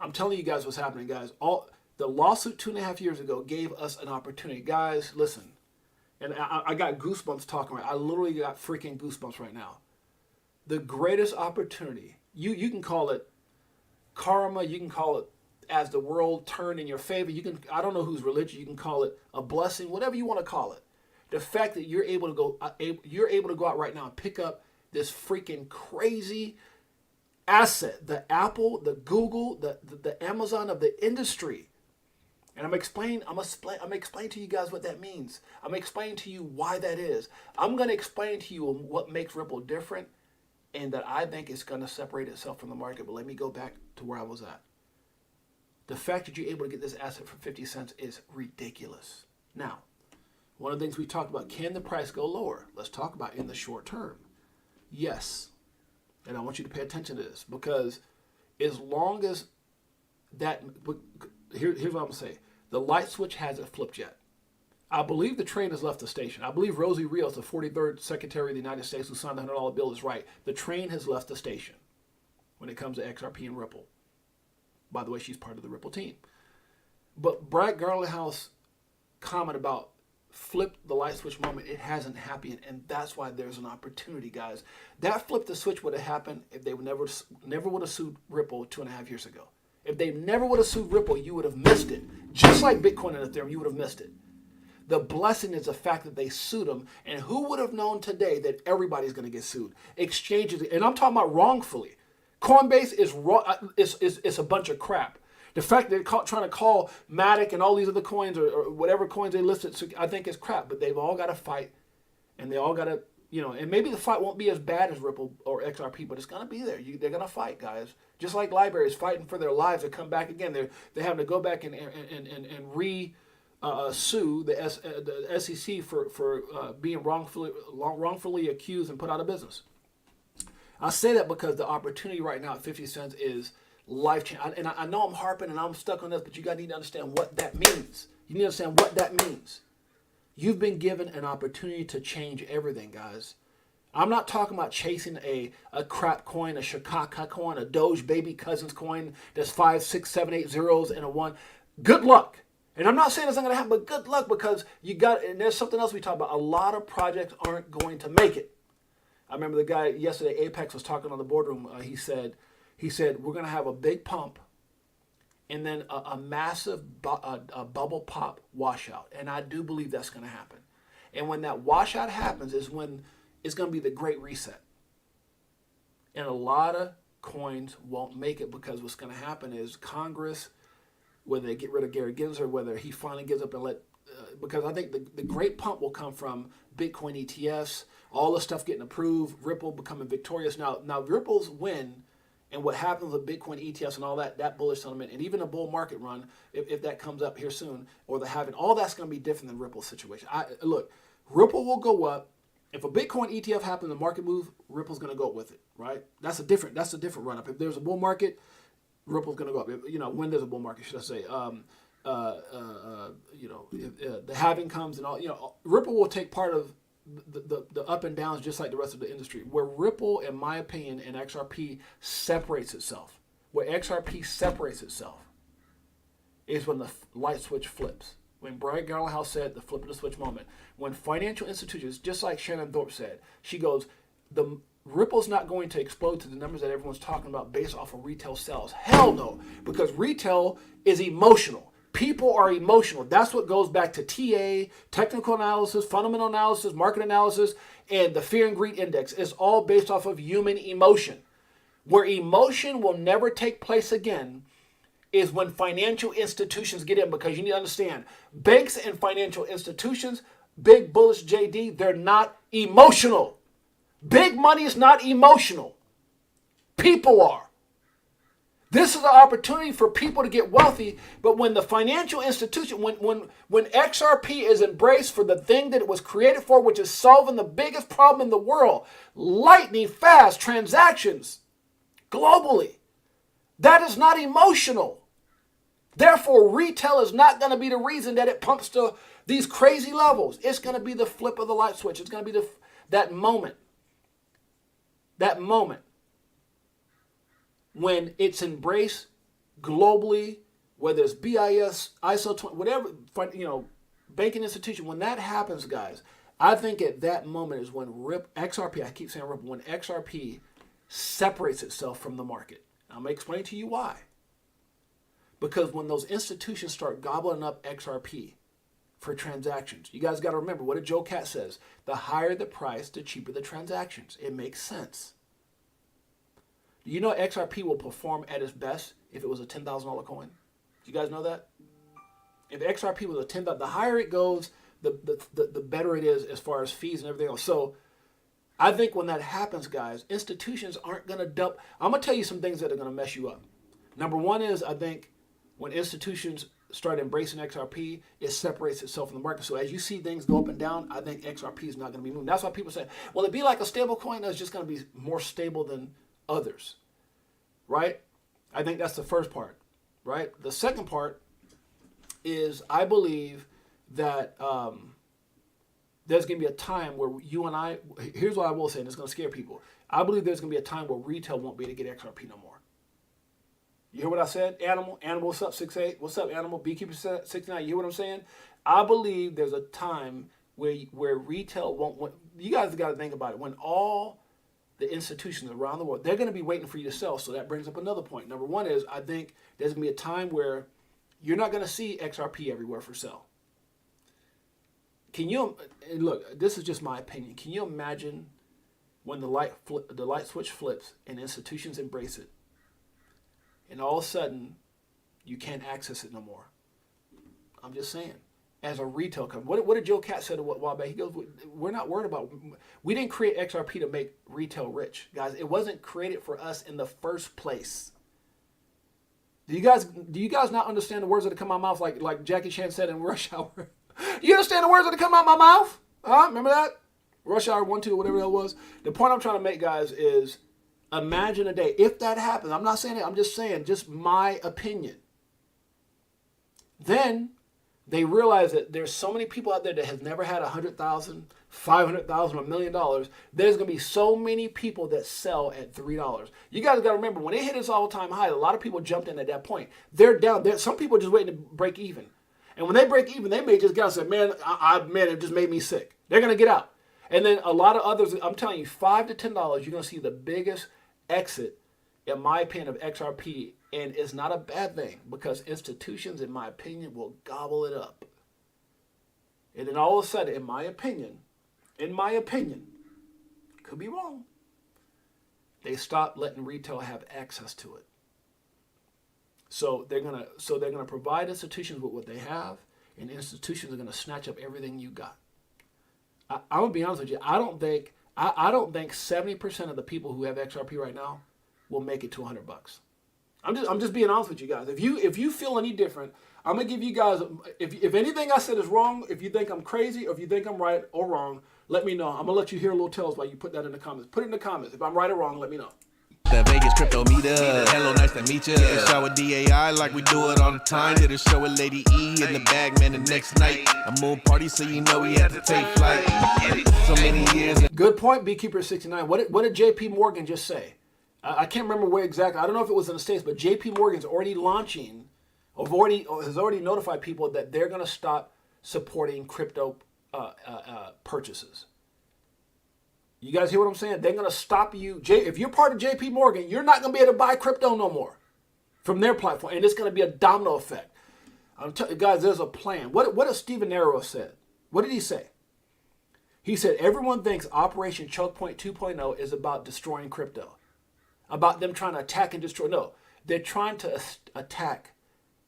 I'm telling you guys what's happening, guys. All the lawsuit 2.5 years ago gave us an opportunity. Guys, listen. And I got goosebumps talking right. I literally got freaking goosebumps right now. The greatest opportunity. You can call it karma. You can call it as the world turned in your favor. You can, I don't know whose religion. You can call it a blessing, whatever you want to call it. The fact that you're able to go out right now and pick up this freaking crazy asset, the Apple, the Google, the Amazon of the industry. And I'm gonna explain to you guys what that means. I'm gonna explain to you why that is. I'm gonna explain to you what makes Ripple different, and that I think it's gonna separate itself from the market. But let me go back to where I was at. The fact that you're able to get this asset for 50 cents is ridiculous. Now, one of the things we talked about, can the price go lower? Let's talk about in the short term. Yes. And I want you to pay attention to this, because as long as that, here's what I'm going to say. The light switch hasn't flipped yet. I believe the train has left the station. I believe Rosie Rios, the 43rd Secretary of the United States who signed the $100 bill, is right. The train has left the station when it comes to XRP and Ripple. By the way, she's part of the Ripple team. But Brad Garlinghouse comment about flip the light switch moment, it hasn't happened, and that's why there's an opportunity, guys. That flip the switch would have happened if they would never would have sued Ripple 2.5 years ago. If they never would have sued Ripple, you would have missed it. Just like Bitcoin and Ethereum, you would have missed it. The blessing is the fact that they sued them, and who would have known today that everybody's going to get sued? Exchanges, and I'm talking about wrongfully. Coinbase is a bunch of crap. The fact that they're trying to call Matic and all these other coins or whatever coins they listed, I think is crap. But they've all got to fight, and they all got to, and maybe the fight won't be as bad as Ripple or XRP, but it's going to be there. They're going to fight, guys. Just like libraries fighting for their lives to come back again. They're having to go back and sue the SEC for being wrongfully accused and put out of business. I say that because the opportunity right now at 50 cents is life-changing. And I know I'm harping and I'm stuck on this, but you guys need to understand what that means. You need to understand what that means. You've been given an opportunity to change everything, guys. I'm not talking about chasing a crap coin, a Shikaka coin, a Doge baby cousins coin that's 5, 6, 7, 8 zeros and a 1. Good luck. And I'm not saying it's not going to happen, but good luck, because and there's something else we talk about. A lot of projects aren't going to make it. I remember the guy yesterday, Apex, was talking on the boardroom. He said, we're going to have a big pump and then a massive bubble pop washout. And I do believe that's going to happen. And when that washout happens is when it's going to be the great reset. And a lot of coins won't make it, because what's going to happen is Congress, whether they get rid of Gary Gensler, whether he finally gives up and because I think the great pump will come from Bitcoin ETFs, all the stuff getting approved, Ripple becoming victorious. Now Ripple's win and what happens with Bitcoin ETFs and all that bullish sentiment, and even a bull market run, if that comes up here soon, or the halving, all that's going to be different than Ripple's situation. Look, Ripple will go up. If a Bitcoin ETF happens, the market move, Ripple's going to go up with it, right? That's a different run up. If there's a bull market, Ripple's going to go up. When there's a bull market, should I say? If the halving comes and all, Ripple will take part of the up and downs just like the rest of the industry. Where Ripple, in my opinion, and XRP separates itself, is when the light switch flips. When Brian Garlinghouse said the flip of the switch moment, when financial institutions, just like Shannon Thorpe said, she goes, the Ripple's not going to explode to the numbers that everyone's talking about based off of retail sales. Hell no, because retail is emotional. People are emotional. That's what goes back to TA, technical analysis, fundamental analysis, market analysis, and the fear and greed index. It's all based off of human emotion. Where emotion will never take place again is when financial institutions get in, because you need to understand, banks and financial institutions, big bullish JD, they're not emotional. Big money is not emotional. People are. This is an opportunity for people to get wealthy, but when the financial institution, when XRP is embraced for the thing that it was created for, which is solving the biggest problem in the world, lightning fast transactions globally, that is not emotional. Therefore, retail is not going to be the reason that it pumps to these crazy levels. It's going to be the flip of the light switch. It's going to be that moment when it's embraced globally, whether it's BIS, ISO 20, whatever, banking institution, when that happens, guys, I think at that moment is when XRP, I keep saying Ripple, when XRP separates itself from the market. I'm going to explain to you why. Because when those institutions start gobbling up XRP for transactions, you guys got to remember what Joe Cat says. The higher the price, the cheaper the transactions. It makes sense. Do you know XRP will perform at its best if it was a $10,000 coin? Do you guys know that? If XRP was a $10,000, the higher it goes, the better it is as far as fees and everything else. So I think when that happens, guys, institutions aren't going to dump. I'm going to tell you some things that are going to mess you up. Number one is, I think when institutions start embracing XRP, it separates itself from the market. So as you see things go up and down, I think XRP is not going to be moving. That's why people say, well, it'd be like a stable coin that's just going to be more stable than others, right? I think that's the first part, right? The second part is I believe that there's going to be a time where you and I, here's what I will say, and it's going to scare people. I believe there's going to be a time where retail won't be able to get XRP no more. You hear what I said? Animal, what's up, 6'8"? What's up, Animal? Beekeeper 69, you hear what I'm saying? I believe there's a time where retail won't, you guys got to think about it. When all the institutions around the world, they're going to be waiting for you to sell. So that brings up another point. Number one is, I think there's going to be a time where you're not going to see XRP everywhere for sale. Can you, and look, this is just my opinion. Can you imagine when the light switch flips and institutions embrace it, and all of a sudden you can't access it no more? I'm just saying. As a retail company, what did Joe Cat say a while back? He goes, we're not worried about, we didn't create XRP to make retail rich. Guys, it wasn't created for us in the first place. Do you guys not understand the words that come out of my mouth like Jackie Chan said in Rush Hour? You understand the words that come out of my mouth? Remember that? Rush Hour 1, 2, whatever that was. The point I'm trying to make, guys, is imagine a day. If that happens, I'm not saying it, I'm just saying, just my opinion. Then they realize that there's so many people out there that have never had $100,000, $500,000, $1 million. There's going to be so many people that sell at $3. You guys got to remember, when it hit its all-time high, a lot of people jumped in at that point. They're down. Some people are just waiting to break even. And when they break even, they may just get out and say, man, it just made me sick. They're going to get out. And then a lot of others, I'm telling you, $5 to $10, you're going to see the biggest exit, in my opinion, of XRP. And it's not a bad thing because institutions, in my opinion, will gobble it up. And then all of a sudden, in my opinion, could be wrong, they stop letting retail have access to it. So they're gonna provide institutions with what they have, and institutions are gonna snatch up everything you got. I'm gonna be honest with you. I don't think 70% of the people who have XRP right now will make it to $100. I'm just being honest with you guys. If you feel any different, I'm gonna give you guys. If anything I said is wrong, if you think I'm crazy, or if you think I'm right or wrong, let me know. I'm gonna let you hear a little tales while you put that in the comments. Put it in the comments. If I'm right or wrong, let me know. The Vegas crypto meetup. Hello, nice to meet you. Shower DAI like we do it all the time. Did a show with Lady E in the bag, man, the next night. A moon party, so you know we had to take flight. So many years. Good point, Beekeeper 69. What did JP Morgan just say? I can't remember where exactly. I don't know if it was in the States, but JP Morgan's already launching, has already notified people that they're going to stop supporting crypto purchases. You guys hear what I'm saying? They're going to stop you. If you're part of JP Morgan, you're not going to be able to buy crypto no more from their platform. And it's going to be a domino effect. I'm telling you guys, there's a plan. What did Stephen Arrow said? What did he say? He said, everyone thinks Operation Choke Point 2.0 is about destroying crypto. About them trying to attack and destroy. No, they're trying to attack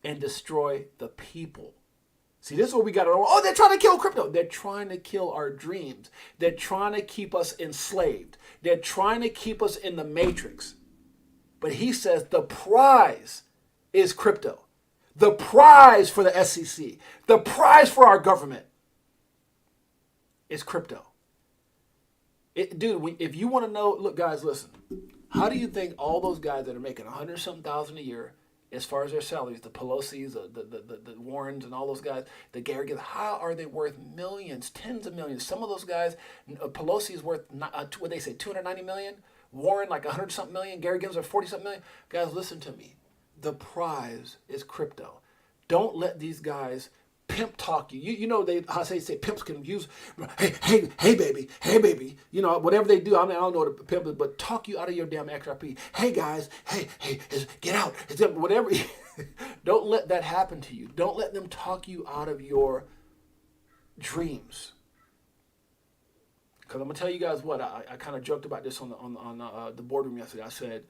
and destroy the people. See, this is what we got to know. Oh, they're trying to kill crypto. They're trying to kill our dreams. They're trying to keep us enslaved. They're trying to keep us in the matrix. But he says the prize is crypto. The prize for the SEC, the prize for our government is crypto. Dude, if you want to know, look, guys, listen. How do you think all those guys that are making $100-something a year, as far as their salaries, the Pelosi's, the Warrens, and all those guys, the Garrigan, how are they worth millions, tens of millions? Some of those guys, Pelosi's worth, what they say, 290 million? Warren, like 100-something million? Garrigan's are 40-something million? Guys, listen to me. The prize is crypto. Don't let these guys pimp talk you. You know how they say pimps can use hey baby. You know whatever they do. I mean I don't know what a pimp is, but talk you out of your damn XRP. Hey guys, hey, get out. Whatever. Don't let that happen to you. Don't let them talk you out of your dreams. Because I'm gonna tell you guys what I kind of joked about this on the boardroom yesterday. I said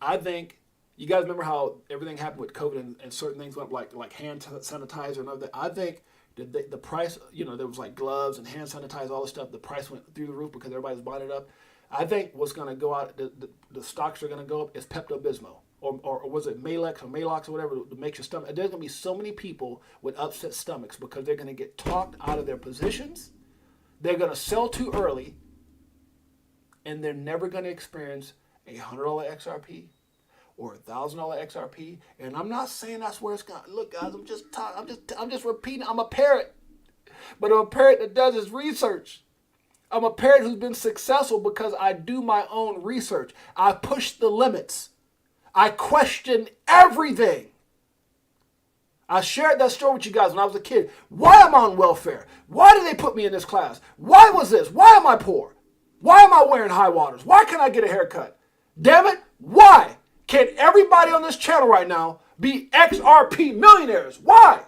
I think. You guys remember how everything happened with COVID and certain things went up like hand sanitizer and other. I think the price, you know, there was like gloves and hand sanitizer, all this stuff. The price went through the roof because everybody's buying it up. I think what's going to go out, the stocks are going to go up is Pepto-Bismol or was it Malex or Malox or whatever that makes your stomach. There's going to be so many people with upset stomachs because they're going to get talked out of their positions. They're going to sell too early, and they're never going to experience a $100 XRP. Or $1,000 XRP, and I'm not saying that's where it's going. Look, guys, I'm just repeating. I'm a parrot, but I'm a parrot that does his research. I'm a parrot who's been successful because I do my own research. I push the limits. I question everything. I shared that story with you guys when I was a kid. Why am I on welfare? Why did they put me in this class? Why was this? Why am I poor? Why am I wearing high waters? Why can't I get a haircut? Damn it! Why? Can everybody on this channel right now be XRP millionaires? Why?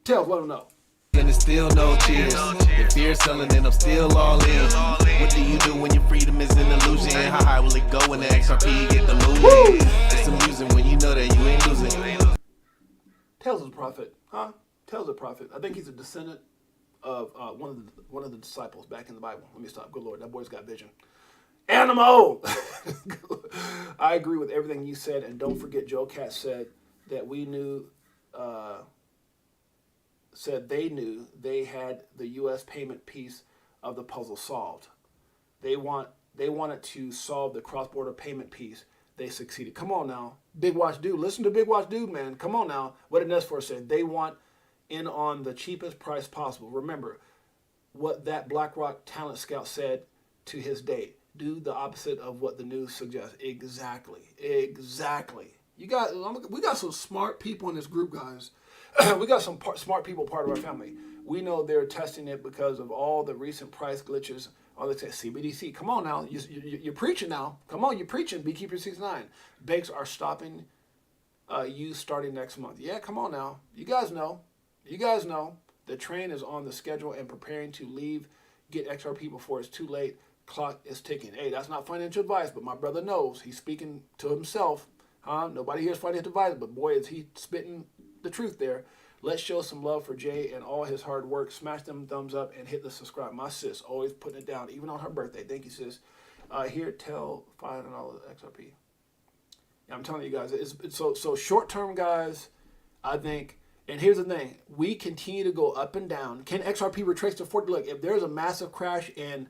Tails, let them know. And it's still no cheers. If fear selling, then I'm still all in. What do you do when your freedom is an illusion? How high will it go when the XRP get the moving? It's amusing when you know that you ain't losing. Tails is a prophet, huh? Tails is a prophet. I think he's a descendant of one of the disciples back in the Bible. Let me stop. Good Lord, that boy's got vision. Animal! I agree with everything you said, and don't forget Joe Cat said that we knew, said they knew they had the U.S. payment piece of the puzzle solved. They wanted to solve the cross-border payment piece. They succeeded. Come on now. Big Watch Dude. Listen to Big Watch Dude, man. Come on now. What did Nesfor say? They want in on the cheapest price possible. Remember what that BlackRock talent scout said to his date. Do the opposite of what the news suggests. Exactly. We got some smart people in this group, guys. We got some smart people part of our family. We know they're testing it because of all the recent price glitches on the CBDC. Come on now. You're preaching now. Come on, you're preaching. Beekeeper 69. Banks are stopping you starting next month. Yeah, come on now. You guys know. The train is on the schedule and preparing to leave. Get XRP before it's too late. Clock is ticking. Hey, that's not financial advice, but my brother knows. He's speaking to himself. Nobody here's financial advice, but boy, is he spitting the truth there. Let's show some love for Jay and all his hard work. Smash them thumbs up and hit the subscribe. My sis, always putting it down, even on her birthday. Thank you, sis. Here, tell $500 XRP. Yeah, I'm telling you guys, it's so short-term, guys, I think. And here's the thing. We continue to go up and down. Can XRP retrace to 40? Look, if there's a massive crash and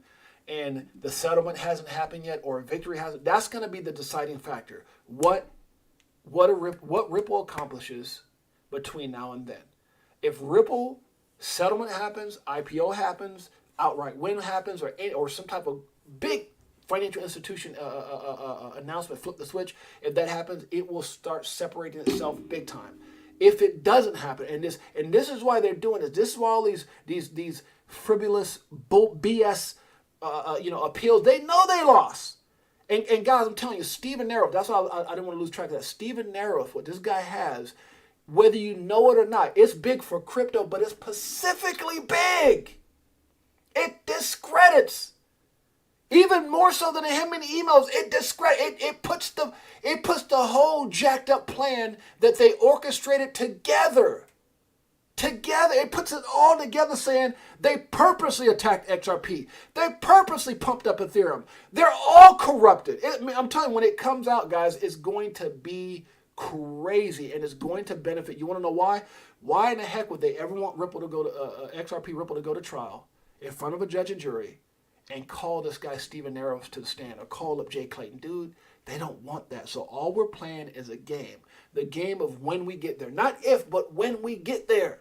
the settlement hasn't happened yet, or victory hasn't, that's going to be the deciding factor. What Ripple accomplishes between now and then. If Ripple settlement happens, IPO happens, outright win happens, or some type of big financial institution announcement, flip the switch, if that happens, it will start separating itself big time. If it doesn't happen, and this is why they're doing this. This is why all these frivolous BS appeals, they know they lost. And guys, I'm telling you, Stephen Naroff, that's why I didn't want to lose track of that. Stephen Naroff, what this guy has, whether you know it or not, it's big for crypto, but it's specifically big. It discredits. Even more so than him in emails, it puts the whole jacked up plan that they orchestrated together. It puts it all together, saying they purposely attacked XRP. They purposely pumped up Ethereum. They're all corrupted. I'm telling you, when it comes out, guys, it's going to be crazy, and it's going to benefit. You want to know why? Why in the heck would they ever want Ripple to go to XRP Ripple to go to trial in front of a judge and jury and call this guy Stephen Naroff to the stand or call up Jay Clayton? Dude, they don't want that. So all we're playing is a game. The game of when we get there. Not if, but when we get there.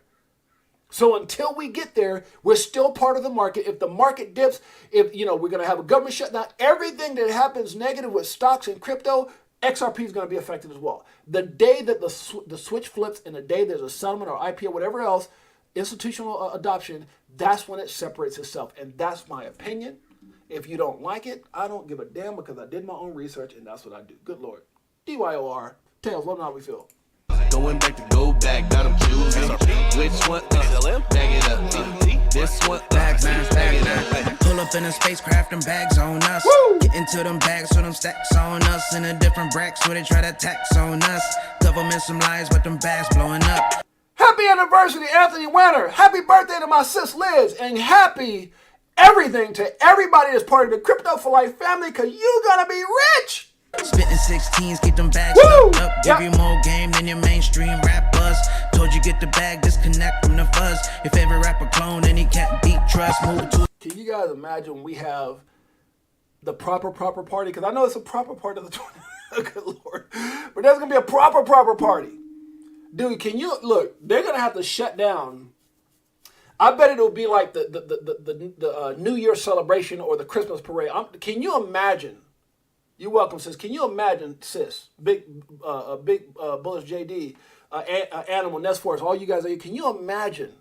So until we get there, we're still part of the market. If the market dips, if we're going to have a government shutdown, everything that happens negative with stocks and crypto, XRP is going to be affected as well. The day that the switch flips and the day there's a settlement or IPO, whatever else, institutional adoption, that's when it separates itself. And that's my opinion. If you don't like it, I don't give a damn because I did my own research and that's what I do. Good Lord. DYOR. Tails, let me know how we feel. Going back to go back, got them choosing. Which one? Bag it up. This one, bag it up. Pull up in a spacecraft and bags on us. Woo! Get into them bags so them stacks on us. In a different bracks where they try to tax on us. Government some lies, but them bags blowing up. Happy anniversary, Anthony Winter. Happy birthday to my sis Liz. And happy everything to everybody that's part of the Crypto for Life family because you gonna be rich. Spitting 16s, keep them bags Woo! up. Give you more game than your mainstream rappers. Told you get the bag, disconnect from the fuzz. Your favorite rapper clone and he can't beat trust. Move to. Can you guys imagine we have the proper party? Because I know it's a proper part of the 20. Good Lord. But there's going to be a proper party. Dude, can you, look, they're going to have to shut down. I bet it'll be like the New Year celebration or the Christmas parade. Can you imagine? You're welcome, sis. Can you imagine, sis, Big Bullish JD, Animal, Nest Force, all you guys are here. Can you imagine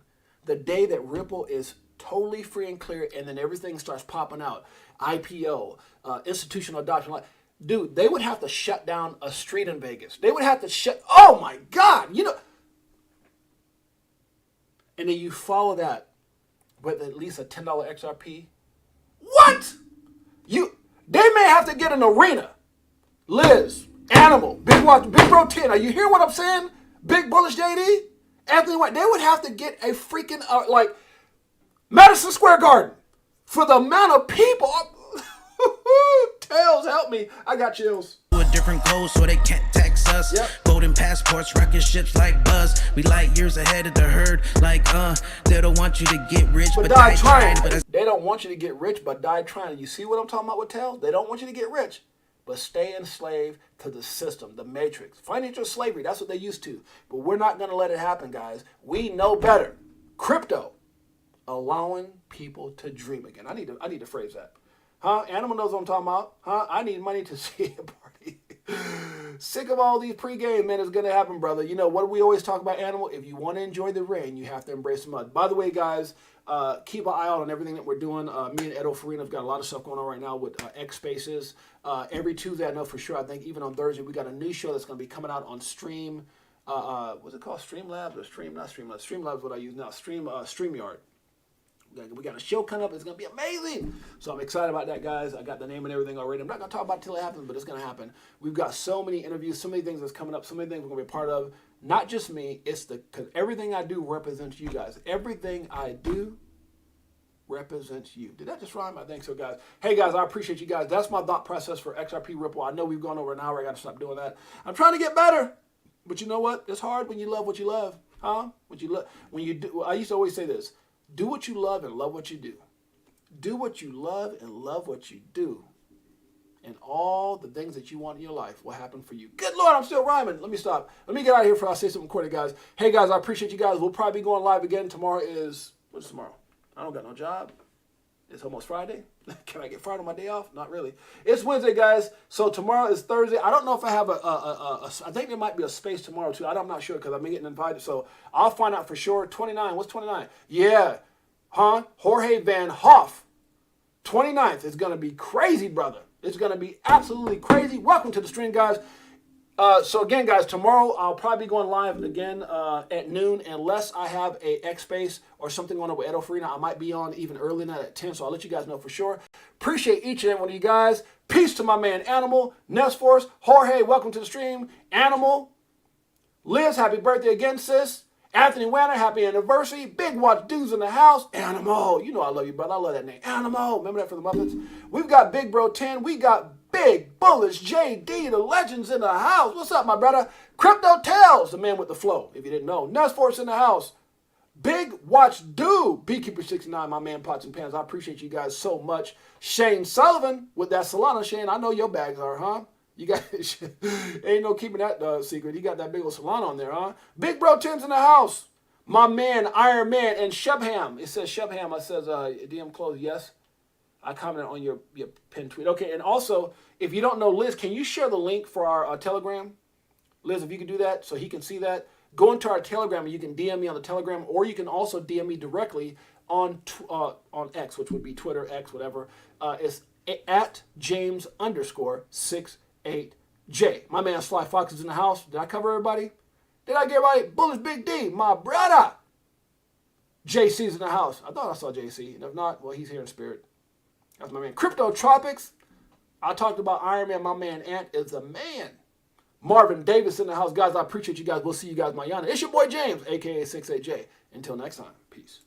the day that Ripple is totally free and clear and then everything starts popping out? IPO, institutional adoption. Dude, they would have to shut down a street in Vegas. They would have to shut, oh my God, you know. And then you follow that with at least a $10 XRP. What? They may have to get an arena. Liz, Animal, Big Watch, Big Bro 10. Are you hearing what I'm saying? Big Bullish JD, Anthony White. They would have to get a freaking, like, Madison Square Garden for the amount of people. Tails, help me. I got chills. A different code so they can't tax us. Yep. Golden passports, rocket ships like Buzz. We light years ahead of the herd. Like, they don't want you to get rich, but die trying. They don't want you to get rich, but die trying. You see what I'm talking about with Tails? They don't want you to get rich, but stay enslaved to the system, the matrix. Financial slavery, that's what they used to. But we're not going to let it happen, guys. We know better. Crypto, allowing people to dream again. I need to phrase that. Huh? Animal knows what I'm talking about. Huh? I need money to see a party. Sick of all these pre-game, man. It's going to happen, brother. You know, what do we always talk about, Animal? If you want to enjoy the rain, you have to embrace the mud. By the way, guys, keep an eye out on everything that we're doing. Me and Edo Farina have got a lot of stuff going on right now with X Spaces. Every Tuesday, I know for sure, I think even on Thursday, we got a new show that's going to be coming out on Stream. What's it called? Streamlabs or Stream? Not Streamlabs. Streamlabs is what I use now. StreamYard. We got a show coming up. It's going to be amazing. So I'm excited about that, guys. I got the name and everything already. I'm not going to talk about it till it happens, but it's going to happen. We've got so many interviews, so many things that's coming up, so many things we're going to be a part of. Not just me. It's because everything I do represents you guys. Everything I do represents you. Did that just rhyme? I think so, guys. Hey, guys, I appreciate you guys. That's my thought process for XRP Ripple. I know we've gone over an hour. I got to stop doing that. I'm trying to get better. But you know what? It's hard when you love what you love. Huh? What you love. When you do. I used to always say this. Do what you love and love what you do. Do what you love and love what you do. And all the things that you want in your life will happen for you. Good Lord, I'm still rhyming. Let me stop. Let me get out of here before I say something recorded, guys. Hey, guys, I appreciate you guys. We'll probably be going live again. Tomorrow is, what's tomorrow? I don't got no job. It's almost Friday. Can I get Friday on my day off? Not really. It's Wednesday, guys. So tomorrow is Thursday. I don't know if I have I think there might be a space tomorrow, too. I'm not sure because I've been getting invited. So I'll find out for sure. 29. What's 29? Yeah. Huh? Jorge Van Hoff. 29th. It's going to be crazy, brother. It's going to be absolutely crazy. Welcome to the stream, guys. So again, guys, tomorrow I'll probably be going live again at noon, unless I have a X Space or something on it with Edo Farina. I might be on even early night at 10, so I'll let you guys know for sure. Appreciate each and every one of you guys. Peace to my man Animal, Nest Force, Jorge, welcome to the stream. Animal, Liz, happy birthday again, sis. Anthony Wanner, happy anniversary. Big Watch Dudes in the house. Animal, you know I love you, brother. I love that name. Animal, remember that from the Muppets? We've got Big Bro 10. We got Big Bullish JD, the legends in the house. What's up, my brother? Crypto Tales, the man with the flow, if you didn't know. Nest Force in the house. Big Watch Dude, Beekeeper69, my man Pots and Pans. I appreciate you guys so much. Shane Sullivan with that Solana. Shane, I know your bags are, huh? You got, ain't no keeping that secret. You got that big old Solana on there, huh? Big Bro 10's in the house. My man, Iron Man, and Shubham. It says Shubham. It says DM closed, yes. I commented on your pinned tweet. Okay, and also, if you don't know Liz, can you share the link for our Telegram? Liz, if you can do that so he can see that. Go into our Telegram and you can DM me on the Telegram, or you can also DM me directly on X, which would be Twitter, X, whatever. It's at James_68J. My man Sly Fox is in the house. Did I cover everybody? Did I get everybody? Bullish Big D, my brother. JC's in the house. I thought I saw JC. And if not, well, he's here in spirit. That's my man. Crypto Tropics. I talked about Iron Man. My man Ant is the man. Marvin Davis in the house. Guys, I appreciate you guys. We'll see you guys mañana. It's your boy James, a.k.a. 6AJ. Until next time, peace.